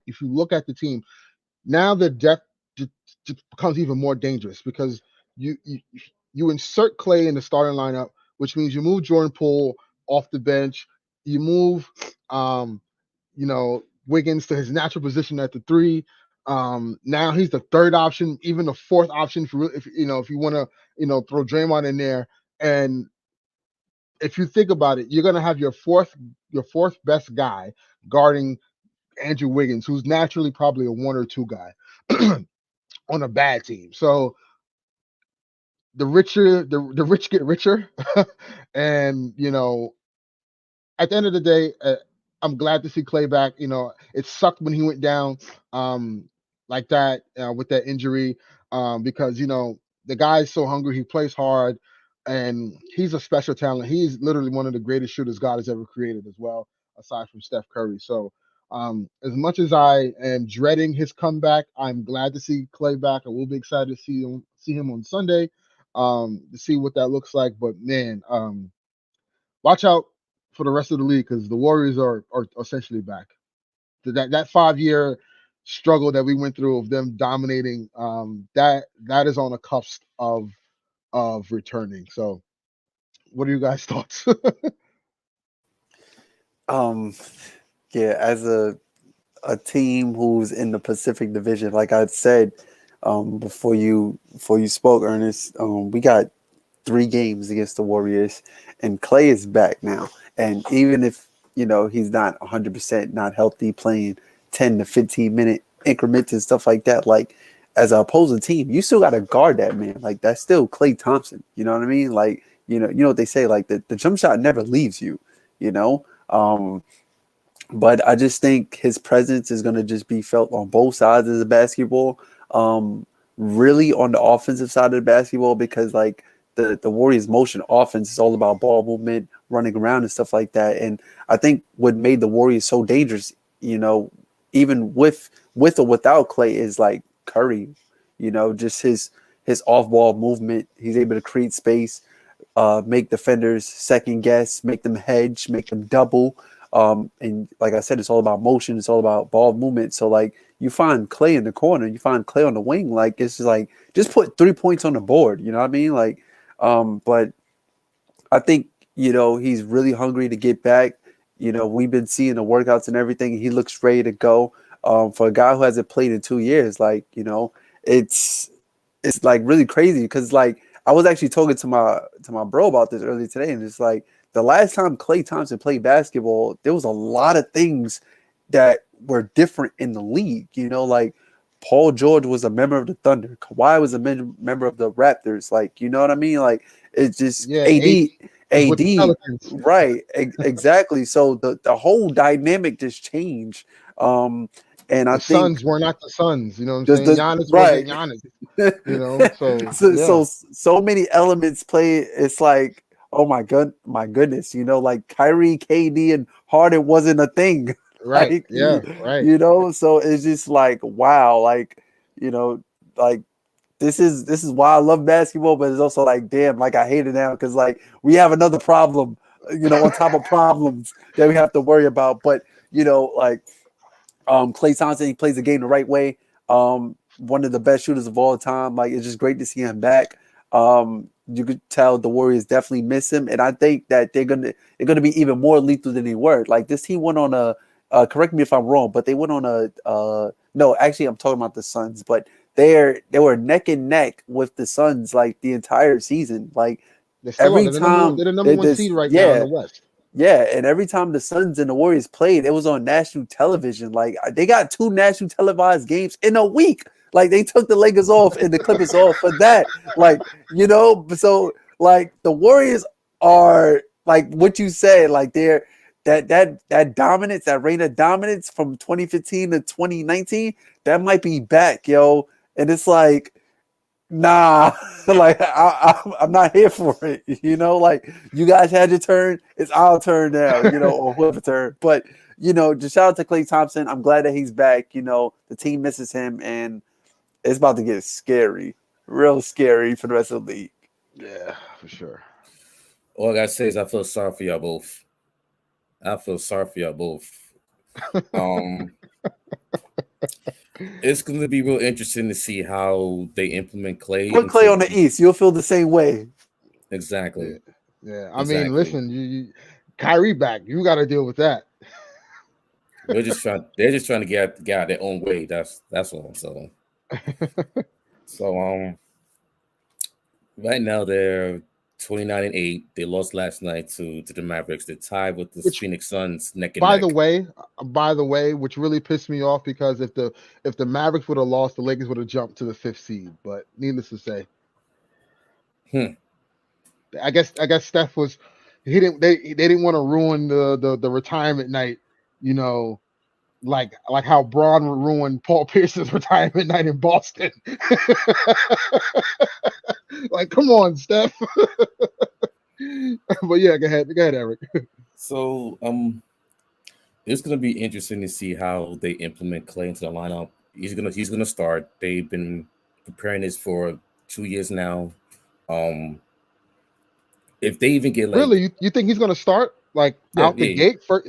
If you look at the team now, the depth becomes even more dangerous because you you, you insert Clay in the starting lineup, which means you move Jordan Poole off the bench, you move Wiggins to his natural position at the three. Now he's the third option, even the fourth option for if you want to throw Draymond in there. And if you think about it, you're gonna have your fourth best guy guarding Andrew Wiggins, who's naturally probably a one or two guy on a bad team. So the rich get richer, and at the end of the day, I'm glad to see Clay back. It sucked when he went down like that with that injury because the guy is so hungry. He plays hard, and he's a special talent. He's literally one of the greatest shooters God has ever created as well, aside from Steph Curry. So as much as I am dreading his comeback, I'm glad to see Clay back. I will be excited to see him on Sunday to see what that looks like. But man, watch out for the rest of the league because the Warriors are essentially back. That 5 year struggle that we went through of them dominating, that is on the cusp of returning. So, what are you guys' thoughts? Um, yeah, as a team who's in the Pacific Division, like I said, before you spoke, Ernest, we got 3 games against the Warriors, and Clay is back now. And even if he's not 100%, not healthy, playing 10 to 15 minute increments and stuff like that, like as an opposing team, you still got to guard that man. Like that's still Klay Thompson. You know what I mean? Like you know what they say, like the jump shot never leaves you. You know. But I just think his presence is going to just be felt on both sides of the basketball. Really on the offensive side of the basketball because like the Warriors motion offense is all about ball movement, running around and stuff like that. And I think what made the Warriors so dangerous, even with or without Clay is like Curry, just his off ball movement. He's able to create space, make defenders second guess, make them hedge, make them double. And like I said, it's all about motion. It's all about ball movement. So like you find Clay in the corner, you find Clay on the wing. Like it's just like just put 3 points on the board. You know what I mean? Like, but I think he's really hungry to get back. We've been seeing the workouts and everything. He looks ready to go. For a guy who hasn't played in 2 years, like it's like really crazy because like I was actually talking to my bro about this earlier today, and it's like the last time Klay Thompson played basketball, there was a lot of things that were different in the league. You know, like Paul George was a member of the Thunder, Kawhi was a member of the Raptors. Like, you know what I mean? Like, it's just Yeah, AD, was with the AD, Pelicans. right? Exactly. So the whole dynamic just changed. And I The think Suns were not the Suns. You know what I'm the, saying? the Giannis right. wasn't Giannis. You know, so so, yeah, so many elements play. It's like, oh my goodness, you know, like Kyrie, KD, and Harden wasn't a thing. right. Like, Yeah, right. you know, so it's just like, wow, like, you know, like this is why I love basketball, but it's also like, damn, like I hate it now because like we have another problem, you know, on top of problems that we have to worry about. But you know, like Klay Thompson, he plays the game the right way. One of the best shooters of all time. Like, it's just great to see him back. You could tell the Warriors definitely miss him, and I think that they're gonna be even more lethal than they were. Like, this team went on a correct me if I'm wrong, but they went on a no, actually I'm talking about the Suns, but they were neck and neck with the Suns like the entire season. Like They still are. every time They're the number one seed right now in the West. yeah, and every time the Suns and the Warriors played, it was on national television. Like, they got 2 national televised games in a week. Like, they took the Lakers off and the Clippers off for that. Like, you know, so like the Warriors are like what you said, like they're that dominance, that reign of dominance from 2015 to 2019, that might be back, yo. And it's like, nah, like I'm not here for it. You know, like you guys had your turn, it's our turn now. You know, or whoever turn. But you know, just shout out to Klay Thompson. I'm glad that he's back. You know, the team misses him, and it's about to get scary, real scary for the rest of the league. Yeah, for sure. All I gotta say is I feel sorry for y'all both. I feel sorry for y'all both. It's going to be real interesting to see how they implement Klay. Put Klay on the East, you'll feel the same way. Exactly. Yeah. I mean, Exactly. listen, you Kyrie back. You got to deal with that. They're just trying to get out their own way. That's all. So right now they're 29-8. They lost last night to the Mavericks. They're tied with the Phoenix Suns neck and By neck. the way, which really pissed me off because if the Mavericks would have lost, the Lakers would have jumped to the 5th seed. But needless to say, I guess Steph was they didn't want to ruin the retirement night, you know, like how Braun ruined Paul Pierce's retirement night in Boston. Like, come on, Steph. But yeah, go ahead, Eric. So it's gonna be interesting to see how they implement Klay into the lineup. He's gonna start. They've been preparing this for 2 years now. If they even get like, really, you think he's gonna start like out the gate for?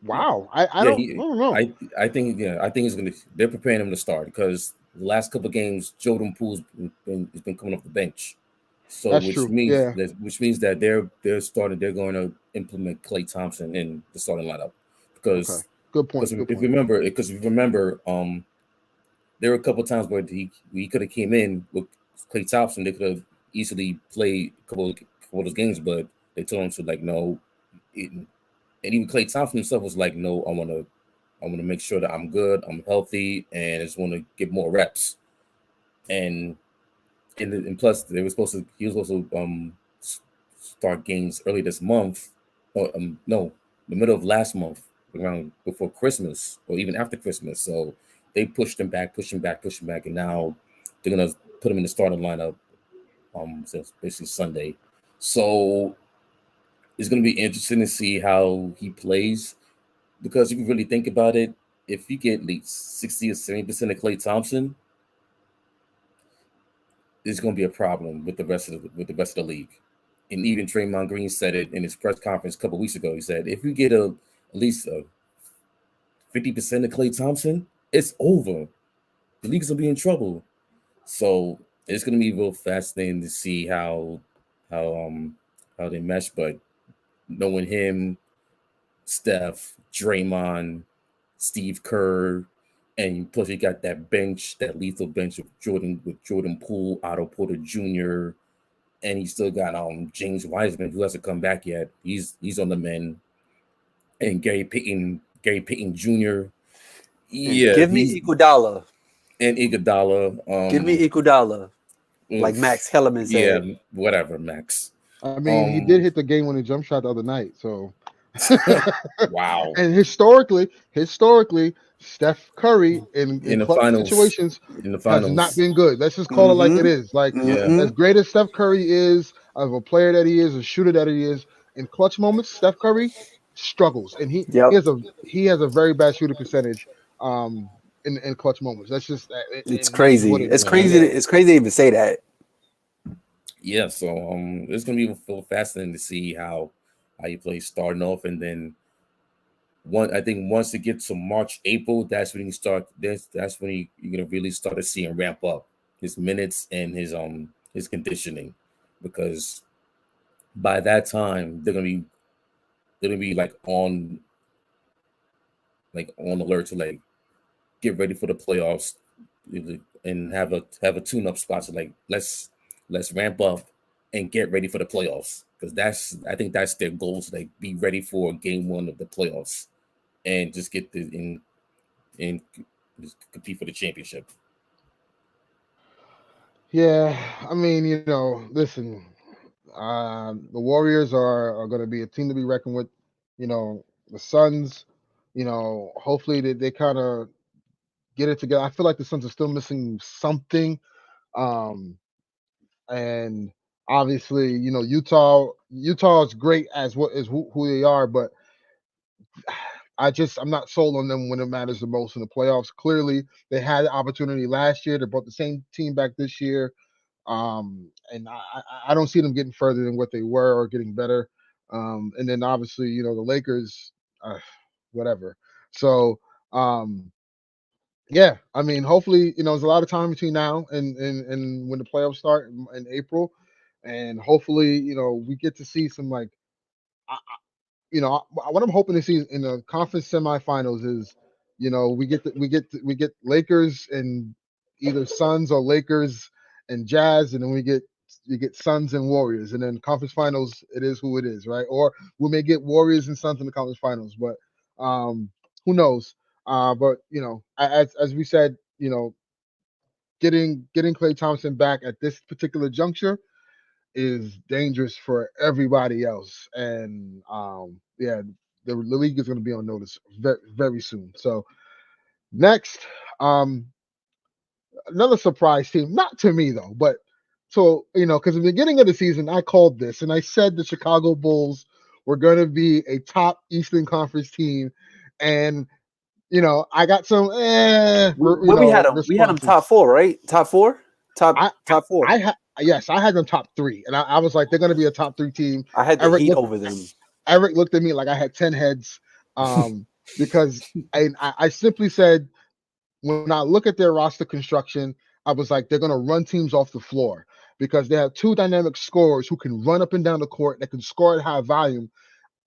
Wow, I don't know. I think he's gonna. They're preparing him to start because the last couple of games, Jordan Poole's been coming off the bench. So That's true. Yeah. which means that they're starting. They're going to implement Klay Thompson in the starting lineup because Okay. Good point. if you remember, there were a couple of times where he could have came in with Klay Thompson. They could have easily played a couple of those games, but they told him to like no. And even Klay Thompson himself was like, no, I want to make sure that I'm good, I'm healthy, and I just want to get more reps. And plus, he was supposed to start games early this month, or no, the middle of last month, around before Christmas or even after Christmas. So they pushed him back, and now they're gonna put him in the starting lineup. Since basically Sunday, so it's gonna be interesting to see how he plays because if you really think about it, if you get at least 60 or 70% of Klay Thompson, it's going to be a problem with the rest of the league. And even Draymond Green said it in his press conference a couple of weeks ago. He said, if you get at least 50% of Klay Thompson, it's over. The league's gonna be in trouble. So it's gonna be real fascinating to see how they mesh. But knowing him, Steph, Draymond, Steve Kerr, and plus you got that bench, that lethal bench of Jordan Poole, Otto Porter Jr., and he still got James Wiseman, who hasn't come back yet. He's on the mend, and Gary Payton Jr. And Yeah, give he's me Iguodala. and Iguodala. Give me Iguodala. Like Oof, Max Kellerman yeah, said. whatever, Max. I mean, he did Um, hit the game-winning jump shot the other night. So, wow. and historically, Steph Curry in In the clutch finals, situations in the has not finals, been good. Let's just call it like it Mm-hmm. is. Like yeah, as Mm-hmm. great as Steph Curry is, of a player that he is, a shooter that he is, in clutch moments, Steph Curry struggles, and Yep. he has a very bad shooting percentage. In clutch moments. That's just It's and that's just what crazy. it It's is. crazy. yeah, Yeah. It's crazy to even say that. yeah. So it's gonna be a little fascinating to see how you play starting off, and then I think once it gets to March, April, that's when you start. That's when you're gonna really start to see him ramp up his minutes and his conditioning, because by that time they're gonna be like on alert to like get ready for the playoffs and have a tune up spot. So like let's ramp up and get ready for the playoffs, because I think that's their goal, to like be ready for game one of the playoffs and just get the in and just compete for the championship. Yeah, I mean, listen, the Warriors are going to be a team to be reckoned with. The Suns, hopefully they kind of get it together. I feel like the Suns are still missing something. Um, and obviously, Utah is great as what is who they are, but I'm not sold on them when it matters the most in the playoffs. Clearly, they had the opportunity last year. They brought the same team back this year. And I don't see them getting further than what they were or getting better. And then obviously, the Lakers, whatever. So, yeah, I mean, hopefully, there's a lot of time between now and when the playoffs start in April, and hopefully, we get to see some like, what I'm hoping to see in the conference semifinals is, we get Lakers and either Suns or Lakers and Jazz, and then you get Suns and Warriors, and then conference finals it is who it is, right? Or we may get Warriors and Suns in the conference finals, but who knows? But as we said, getting Klay Thompson back at this particular juncture is dangerous for everybody else. And yeah, the league is going to be on notice very, very soon. So next, um, another surprise team, not to me though, but so because at the beginning of the season, I called this and I said the Chicago Bulls were going to be a top Eastern Conference team, and I got some Where we had them top responses. four, right? Top four, I top four. yes, I had them top three, and I was like, they're going to be a top three team. I had the Eric Heat looked over them. Eric looked at me like I had 10 heads, because I simply said, when I look at their roster construction, I was like, they're going to run teams off the floor because they have two dynamic scorers who can run up and down the court, that can score at high volume,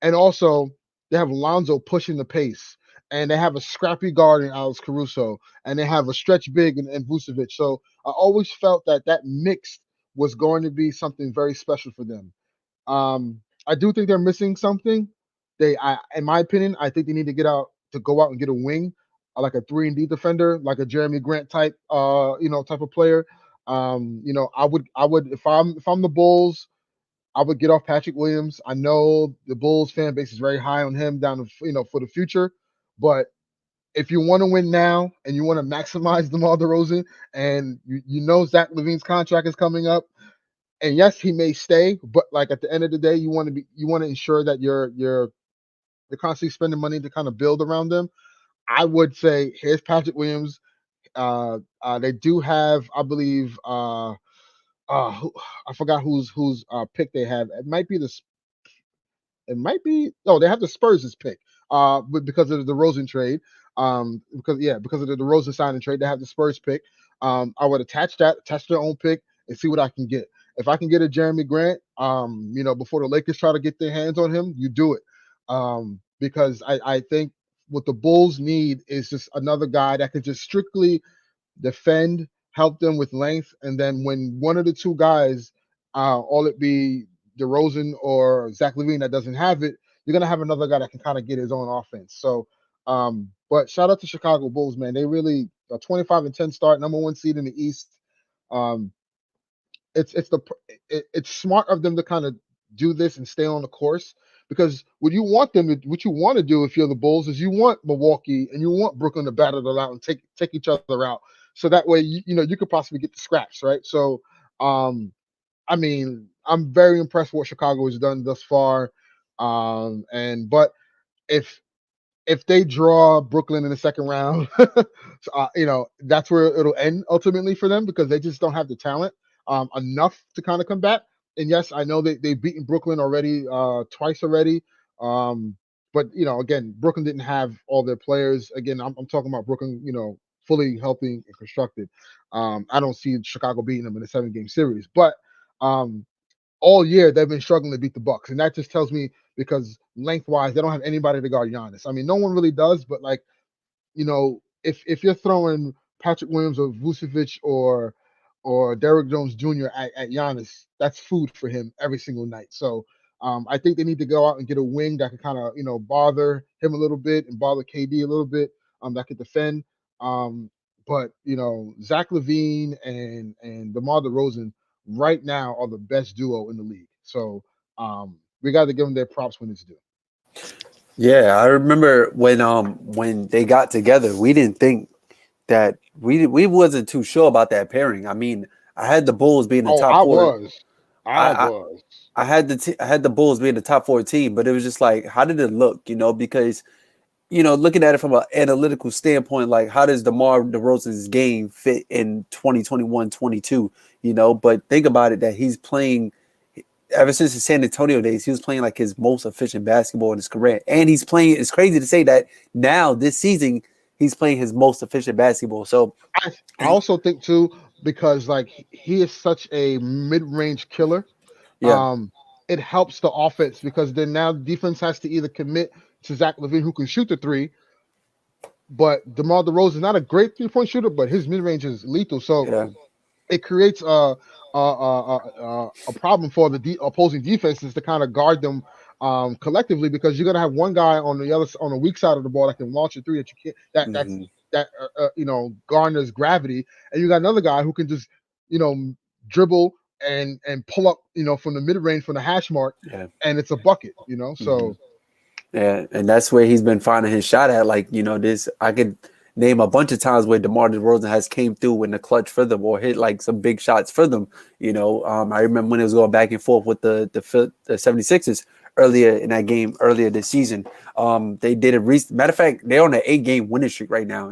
and also they have Lonzo pushing the pace, and they have a scrappy guard in Alex Caruso, and they have a stretch big in Vucevic. So I always felt that mix was going to be something very special for them. I do think they're missing something. In my opinion, I think they need to go out and get a wing, like a 3-and-D defender, like a Jeremy Grant type, type of player. I would if I'm the Bulls, I would get off Patrick Williams. I know the Bulls fan base is very high on him for the future, but if you want to win now and you want to maximize DeMar DeRozan, and Zach LaVine's contract is coming up, and yes, he may stay, but like at the end of the day, you want to ensure that you're constantly spending money to kind of build around them. I would say here's Patrick Williams. They do have, I believe, I forgot whose pick they have. They have the Spurs' pick. But because of the DeRozan trade, because of the DeRozan signing trade, they have the Spurs pick. I would attach their own pick and see what I can get. If I can get a Jeremy Grant, before the Lakers try to get their hands on him, you do it. Because I think what the Bulls need is just another guy that could just strictly defend, help them with length, and then when one of the two guys all it be DeRozan or Zach LaVine that doesn't have it, you're gonna have another guy that can kind of get his own offense. So, but shout out to Chicago Bulls, man. They really a 25-10 start, number one seed in the East. Um, it's smart of them to kind of do this and stay on the course, because what you want to do if you're the Bulls is you want Milwaukee and you want Brooklyn to battle it out and take each other out, so that way you could possibly get the scraps, right? So I mean, I'm very impressed with what Chicago has done thus far. But if they draw Brooklyn in the second round, that's where it'll end ultimately for them, because they just don't have the talent enough to kind of come back. And yes, I know they've beaten Brooklyn already twice already. But again, Brooklyn didn't have all their players. Again, I'm talking about Brooklyn, fully healthy and constructed. I don't see Chicago beating them in a 7-game series, but all year they've been struggling to beat the Bucks, and that just tells me, because lengthwise they don't have anybody to guard Giannis. I mean, no one really does, but if you're throwing Patrick Williams or Vucevic or Derrick Jones Jr. at Giannis, that's food for him every single night. So I think they need to go out and get a wing that can kind of bother him a little bit and bother KD a little bit, that could defend. But Zach LaVine and DeMar DeRozan right now are the best duo in the league. So we got to give them their props when it's due. Yeah, I remember when they got together, we didn't think that we wasn't too sure about that pairing. I mean, I had the Bulls being the top four. I had the Bulls being the top 4 team, but it was just like, how did it look? Because looking at it from an analytical standpoint, like, how does DeMar DeRozan's game fit in 2021-22? But think about it, that he's playing ever since his San Antonio days. He was playing like his most efficient basketball in his career, and he's playing. It's crazy to say that now this season he's playing his most efficient basketball. So I also think too, because like he is such a mid-range killer. yeah, It helps the offense, because then now defense has to either commit to Zach LaVine, who can shoot the three, but DeMar DeRozan is not a great 3-point shooter, but his mid-range is lethal. So yeah, it creates a problem for the opposing defenses to kind of guard them collectively, because you're gonna have one guy on the weak side of the ball that can launch a three that you can't garners gravity, and you got another guy who can just dribble and pull up from the mid range from the hash mark, yeah. and it's a bucket. So Yeah, and that's where he's been finding his shot at. Like, this, I could name a bunch of times where DeMar DeRozan has came through in the clutch for them or hit like some big shots for them. I remember when it was going back and forth with the 76ers earlier in that game, earlier this season. They did a matter of fact, they're on an 8-game winning streak right now,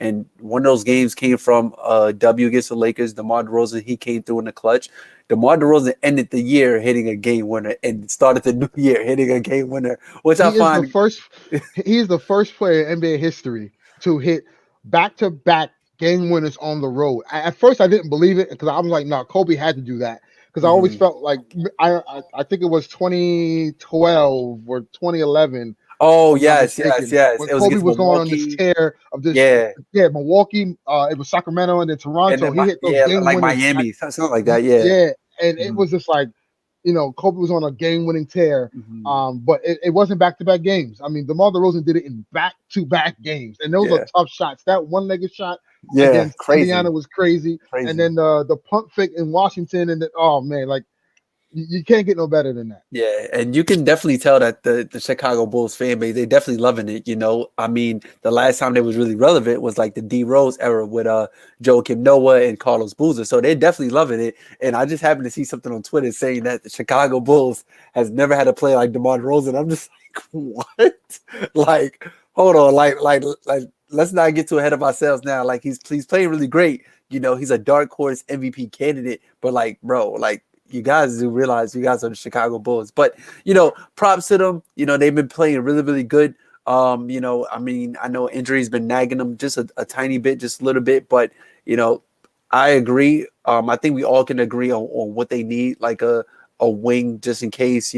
and one of those games came from a W against the Lakers. DeMar DeRozan, he came through in the clutch. DeMar DeRozan ended the year hitting a game winner and started the new year hitting a game winner, which I find he is the first player in NBA history to hit back-to-back game winners on the road. At first, I didn't believe it, because I was like, "No, Kobe had to do that." Because I always felt like I think it was 2012 or 2011. Oh yes. When It was Kobe was going on Milwaukee. this tear of this, Milwaukee. It was Sacramento and then Toronto. And he hit those game like winners, Miami, something like that. Yeah, and it was just like, Kobe was on a game-winning tear. Mm-hmm. But it wasn't back-to-back games. I mean, DeMar DeRozan did it in back-to-back games, and those are tough shots. That one-legged shot against Indiana was crazy. And then the pump fake in Washington, and oh man, like you can't get no better than that. Yeah, and you can definitely tell that the Chicago Bulls fan base, they definitely loving it. I mean, the last time they was really relevant was like the D Rose era with Joakim Noah and Carlos Boozer. So they're definitely loving it. And I just happened to see something on Twitter saying that the Chicago Bulls has never had a player like DeMar DeRozan. I'm just like, what? Like, hold on, like let's not get too ahead of ourselves now. Like he's playing really great. He's a dark horse MVP candidate, but like, bro, like, you guys do realize you guys are the Chicago Bulls, but props to them. They've been playing really, really good. I mean, I know injuries been nagging them just a tiny bit, just a little bit, but I agree. I think we all can agree on what they need, like a wing, just in case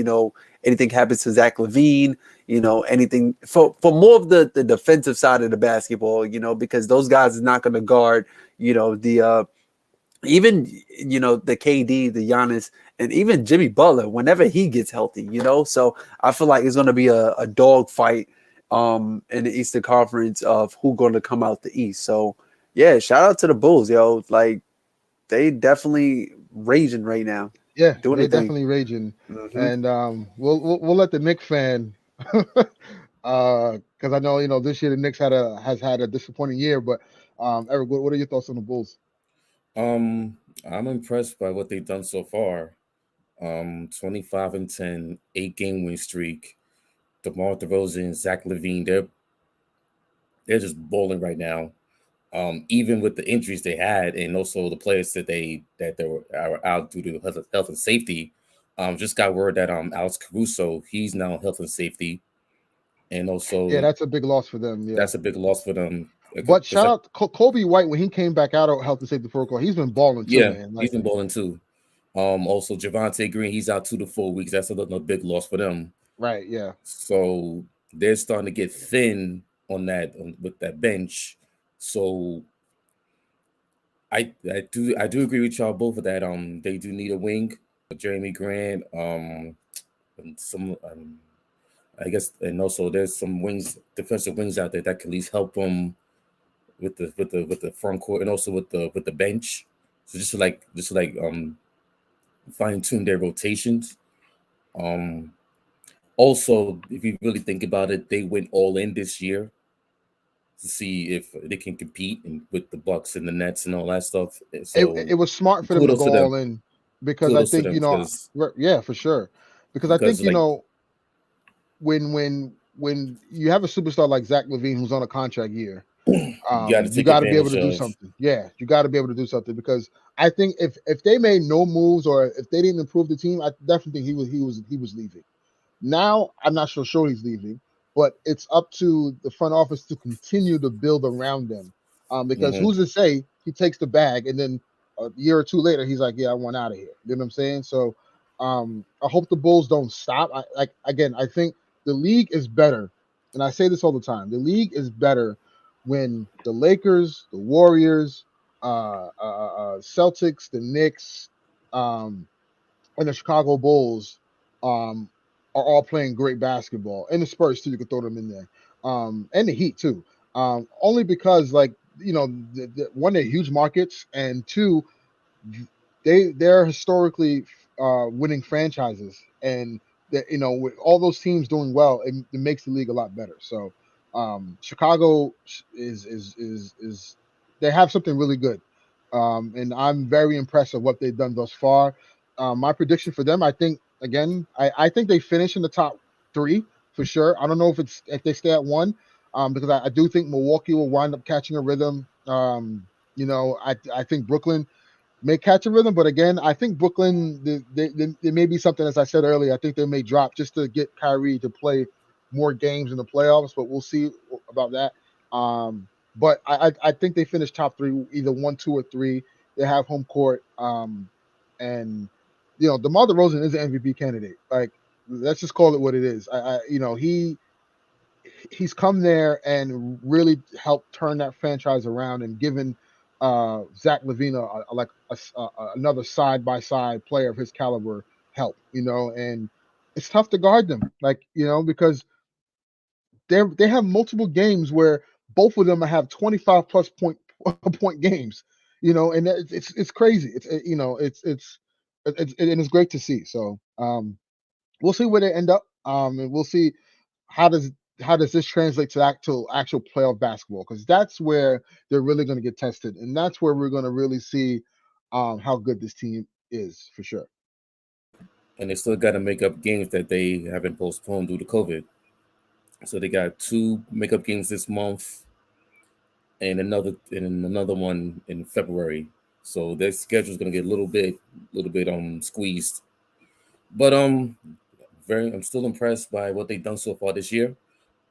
anything happens to Zach LaVine. Anything for more of the defensive side of the basketball. Because those guys is not going to guard the even the KD, the Giannis, and even Jimmy Butler whenever he gets healthy. So I feel like it's going to be a dog fight in the Eastern Conference of who's going to come out the East. So yeah, shout out to the Bulls, yo. Like they definitely raging right now, Yeah, doing they the thing. definitely raging, Hmm. and we'll let the Knicks fan, because I know this year the Knicks has had a disappointing year, but Eric, what are your thoughts on the Bulls? I'm impressed by what they've done so far. 25-10, 8 game win streak. DeMar DeRozan, Zach LaVine, they're just bowling right now. Even with the injuries they had, and also the players that they are out due to health and safety. Just got word that Alex Caruso, he's now health and safety, and Yeah, also that's a big loss for them. Yeah, that's a big loss for them. but Because shout out to Kobe White when he came back out of health and safety protocol. He's been balling too, yeah, man. he's Like, been bowling too. Also Javante Green, he's out 2 to 4 weeks. That's another big loss for them. right, yeah. So they're starting to get thin with that bench. So I do agree with y'all both of that. They do need a wing, Jeremy Grant, and some I guess, and also there's some defensive wings out there that can at least help them with the front court and also with the bench. So just like fine tune their rotations. Um, Also, if you really think about it, they went all in this year to see if they can compete and with the Bucks and the Nets and all that stuff. it So was smart for them to kudos go to them. all in because I Kudos to think them because yeah, for sure. Because I think because like when you have a superstar like Zach LaVine who's on a contract year, you got to you take got to be able advantage to do of. something. Yeah, you got to be able to do something because I think if they made no moves or if they didn't improve the team, I definitely think he was leaving. Now I'm not so sure he's leaving, but it's up to the front office to continue to build around them. Because Hmm. who's to say he takes the bag and then a year or two later he's like, yeah, I want out of here. You know what I'm saying? So I hope the Bulls don't stop. I think the league is better, and I say this all the time. The league is better when the Lakers, the Warriors, Celtics, the Knicks, um, and the Chicago Bulls um, are all playing great basketball, and the Spurs too. You could throw them in there, and the Heat too. Only because one, they're huge markets, and two, they're historically winning franchises, and that with all those teams doing well, it makes the league a lot better. So Chicago is they have something really good, and I'm very impressed with what they've done thus far. My prediction for them, I think again, I think they finish in the top three for sure. I don't know if they stay at one, because I do think Milwaukee will wind up catching a rhythm. I think Brooklyn may catch a rhythm. But again, I think Brooklyn, there may be something, as I said earlier, I think they may drop just to get Kyrie to play more games in the playoffs, but we'll see about that. But I think they finish top three, either 1, 2, or 3. They have home court. And DeMar DeRozan is an MVP candidate. Like, let's just call it what it is. He's come there and really helped turn that franchise around and given Zach LaVine another side by side player of his caliber help, and it's tough to guard them, because they have multiple games where both of them have 25 plus point games, and it's crazy. It's great to see. So we'll see where they end up, and we'll see how does this translate to actual playoff basketball, because that's where they're really going to get tested, and that's where we're going to really see how good this team is for sure. And they still got to make up games that they haven't postponed due to COVID. So they got 2 makeup games this month and another one in February. So their schedule's gonna get a little bit squeezed. But I'm still impressed by what they've done so far this year.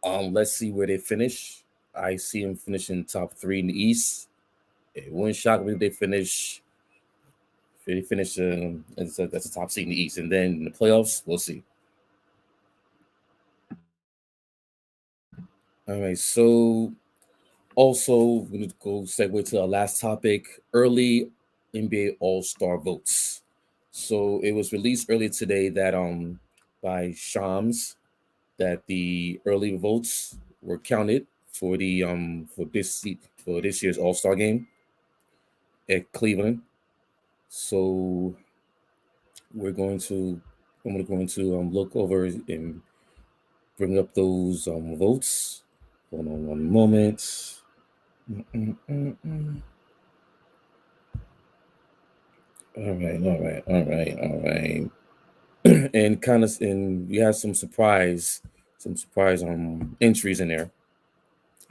Let's see where they finish. I see them finishing top 3 in the East. It wouldn't shock me if they finish that's a top seed in the East, and then in the playoffs, we'll see. All right, so also we're gonna go segue to our last topic. Early NBA All-Star votes. So it was released earlier today that by Shams that the early votes were counted for the for this year's All-Star game at Cleveland. So we're going to I'm going to look over and bring up those votes. Hold on one moment. Mm-mm-mm-mm. All right. And we have some surprise entries in there.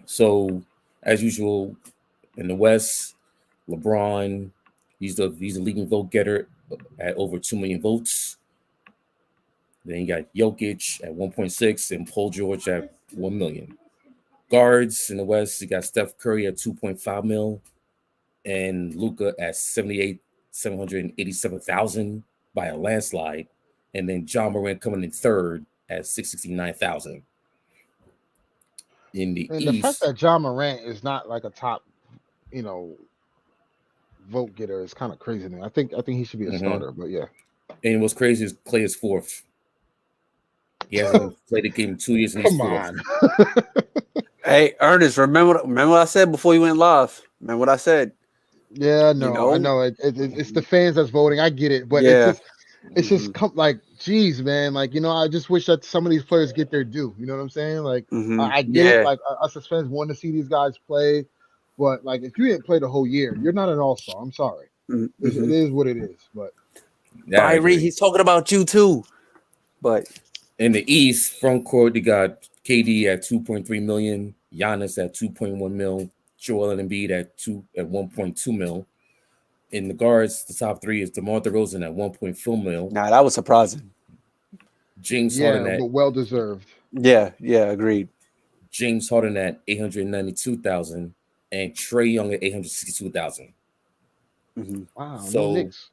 So as usual in the West, LeBron, he's the leading vote getter at over 2 million votes. Then you got Jokic at 1.6 and Paul George at 1 million. Guards in the West, you got Steph Curry at 2.5 mil and Luka at 787,000 by a landslide. And then John Morant coming in third at 669,000. In the And the fact East, that John Morant is not like a top, you know, vote getter is kind of crazy to me. I think he should be a starter, but yeah. and what's crazy is Clay is fourth. He hasn't played a game in 2 years and he's Come fourth. on. Hey, Ernest, remember what I said before you went live? Remember what I said? Yeah, no, You know? I know it's the fans that's voting. I get it, but Yeah. it's just like, geez, man. Like, I just wish that some of these players get their due. You know what I'm saying? Like, I get it. Yeah. Like, us as fans want to see these guys play, but like, if you didn't play the whole year, you're not an all-star. I'm sorry. It is what it is. But Kyrie, he's talking about you too. But in the East, front court, you got KD at 2.3 million, Giannis at 2.1 mil, Joel Embiid at 1.2 mil. In the guards, the top three is DeMar DeRozan at 1.4 mil. nah, that was surprising. James yeah, Harden at but well deserved. Yeah, agreed. James Harden at 892,000 and Trey Young at 862,000. Wow. So No Knicks.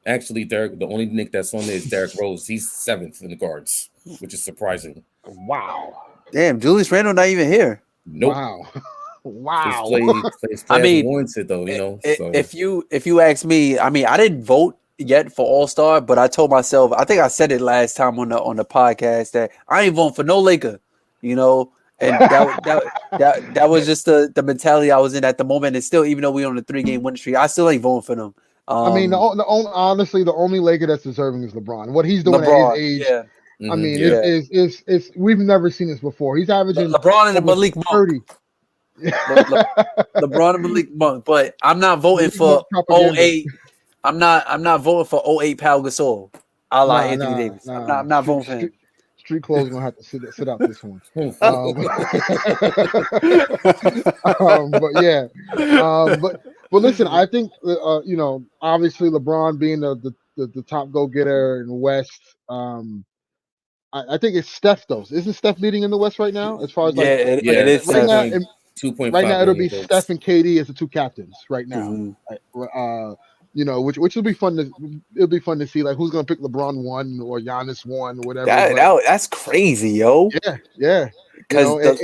actually, the only Nick that's on there is Derrick Rose. He's seventh in the guards, which is surprising. Wow. Damn, Julius Randle not even here. Nope. Wow. Wow. His play I mean, warranted though, So. If you ask me, I mean, I didn't vote yet for All Star, but I told myself, I think I said it last time on the podcast that I ain't voting for no Laker, and that was just the mentality I was in at the moment. And still, even though we on a 3-game winning streak, I still ain't voting for them. I mean, honestly, the only Laker that's deserving is LeBron. What he's doing LeBron, at his age, yeah. I mean, it's we've never seen this before. He's averaging LeBron and Malik 30. LeBron and Malik Monk, but I'm not voting for 08. I'm not voting for 08 Pau Gasol. I like Anthony Davis. I'm not voting for him. Street clothes gonna have to sit out this one. But yeah, but listen, I think obviously LeBron being the top go getter in the West. I think it's Steph though. Isn't Steph leading in the West right now? As far as it is right now, 2.5 right now it'll be votes. Steph and KD as the two captains right now. Which will be fun it'll be fun to see like who's gonna pick LeBron 1 or Giannis 1 or whatever. That's crazy, yo. Yeah. Because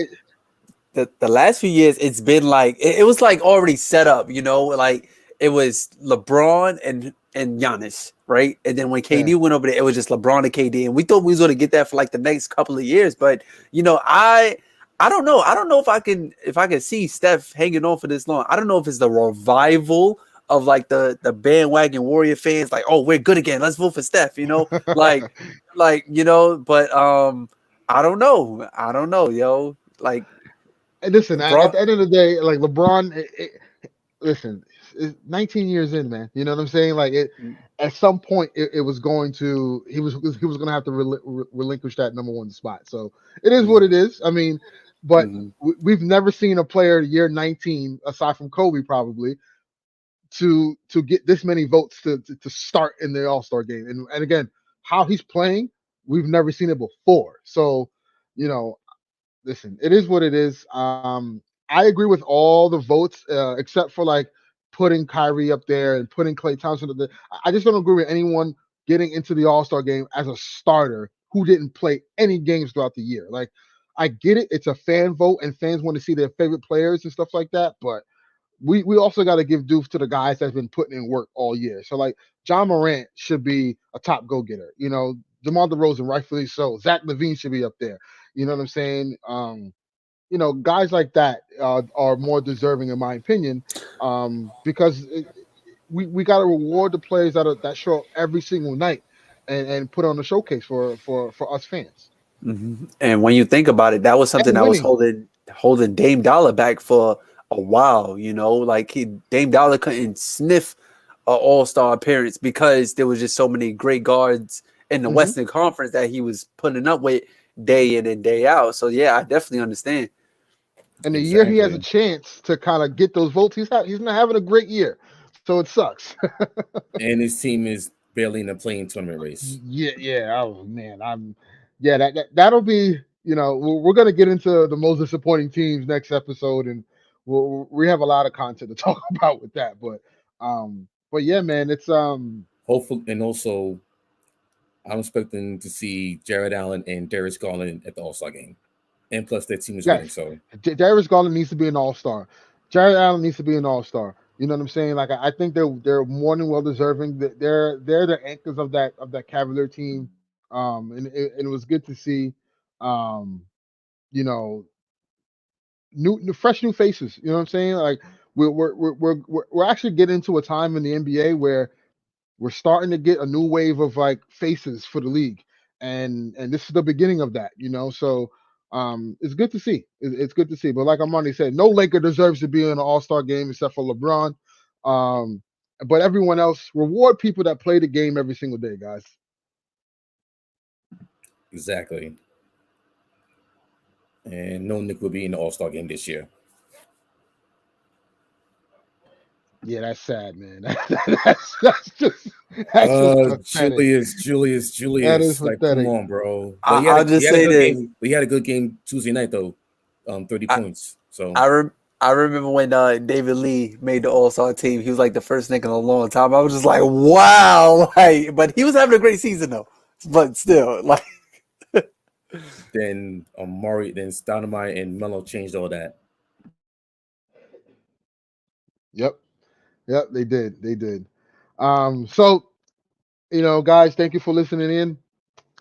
the last few years it's been like it was like already set up, like it was LeBron and Giannis, right? And then when KD went over there, it was just LeBron and KD, and we thought we was gonna get that for like the next couple of years, but I don't know. I don't know if I can see Steph hanging on for this long. I don't know if it's the revival of like the bandwagon Warrior fans, like, oh, we're good again. Let's vote for Steph, but I don't know, yo. Like, listen, at the end of the day, like LeBron, listen, it's 19 years in, man. You know what I'm saying? Like at some point, it was going to he was going to have to relinquish that number 1 spot. So it is what it is. I mean, but we've never seen a player year 19 aside from Kobe probably to get this many votes to start in the All-Star game. And again, how he's playing, we've never seen it before. So, listen, it is what it is. I agree with all the votes except for like putting Kyrie up there and putting Klay Thompson up there. I just don't agree with anyone getting into the All-Star game as a starter who didn't play any games throughout the year. Like, I get it. It's a fan vote and fans want to see their favorite players and stuff like that. But we also got to give due to the guys that's been putting in work all year. So like John Morant should be a top go getter. DeMar DeRozan, rightfully so. Zach LaVine should be up there. You know what I'm saying? Guys like that are more deserving, in my opinion, because we got to reward the players that show up every single night and put on a showcase for us fans. And when you think about it, that was something And that was winning. holding Dame Dollar back for a while. Like Dame Dollar couldn't sniff an All Star appearance because there was just so many great guards in the Western Conference that he was putting up with day in and day out. So yeah, I definitely understand. And the year he has a chance to kind of get those votes, he's not having a great year, so it sucks. And his team is barely in the playing tournament race. Yeah. Oh man, that'll be. We're gonna get into the most disappointing teams next episode, and we have a lot of content to talk about with that. But yeah, man, it's hopefully, and also I'm expecting to see Jared Allen and Darius Garland at the All-Star game. And plus, their team is winning. So Darius Garland needs to be an All-Star. Jared Allen needs to be an All-Star. You know what I'm saying? Like I think they're more than well deserving. They're the anchors of that Cavalier team. And it was good to see, fresh new faces. You know what I'm saying? Like we're actually getting into a time in the NBA where we're starting to get a new wave of like faces for the league, and this is the beginning of that. So it's good to see. It's good to see. But like Armani said, no Laker deserves to be in an All-Star game except for LeBron. But everyone else, reward people that play the game every single day, guys. Exactly. And no Nick will be in the All-Star game this year. Yeah, that's sad, man. That's just pathetic. Julius. That is Like, pathetic. come on, bro. But I'll just say this. He had a good game Tuesday night, though. 30 points. So I remember when David Lee made the All-Star team. He was like the first nigga in a long time. I was just like, wow. Like, but he was having a great season though. But still, like. Then then Stoudemire and Melo changed all that. Yep, they did. So guys, thank you for listening in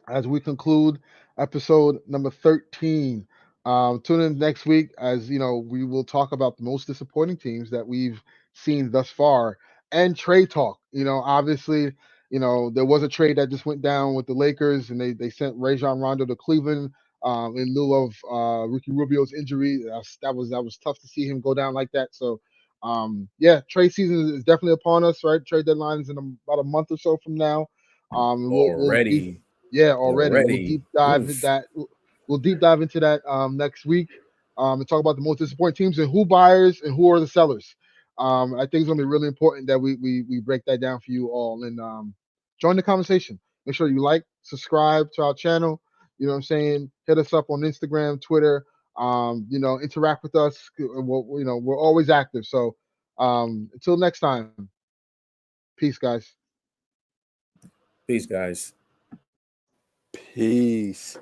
as we conclude episode number 13. Tune in next week as we will talk about the most disappointing teams that we've seen thus far and trade talk. Obviously, there was a trade that just went down with the Lakers, and they sent Rajon Rondo to Cleveland in lieu of Ricky Rubio's injury. That was tough to see him go down like that. So trade season is definitely upon us, right? Trade deadline is in about a month or so from now. Already. We'll deep dive into that. We'll deep dive into that next week and talk about the most disappointing teams and who buyers and who are the sellers. I think it's gonna be really important that we break that down for you all and join the conversation. Make sure you like, subscribe to our channel. You know what I'm saying? Hit us up on Instagram, Twitter. Interact with us. We're always active. So until next time, peace, guys. Peace, guys. Peace.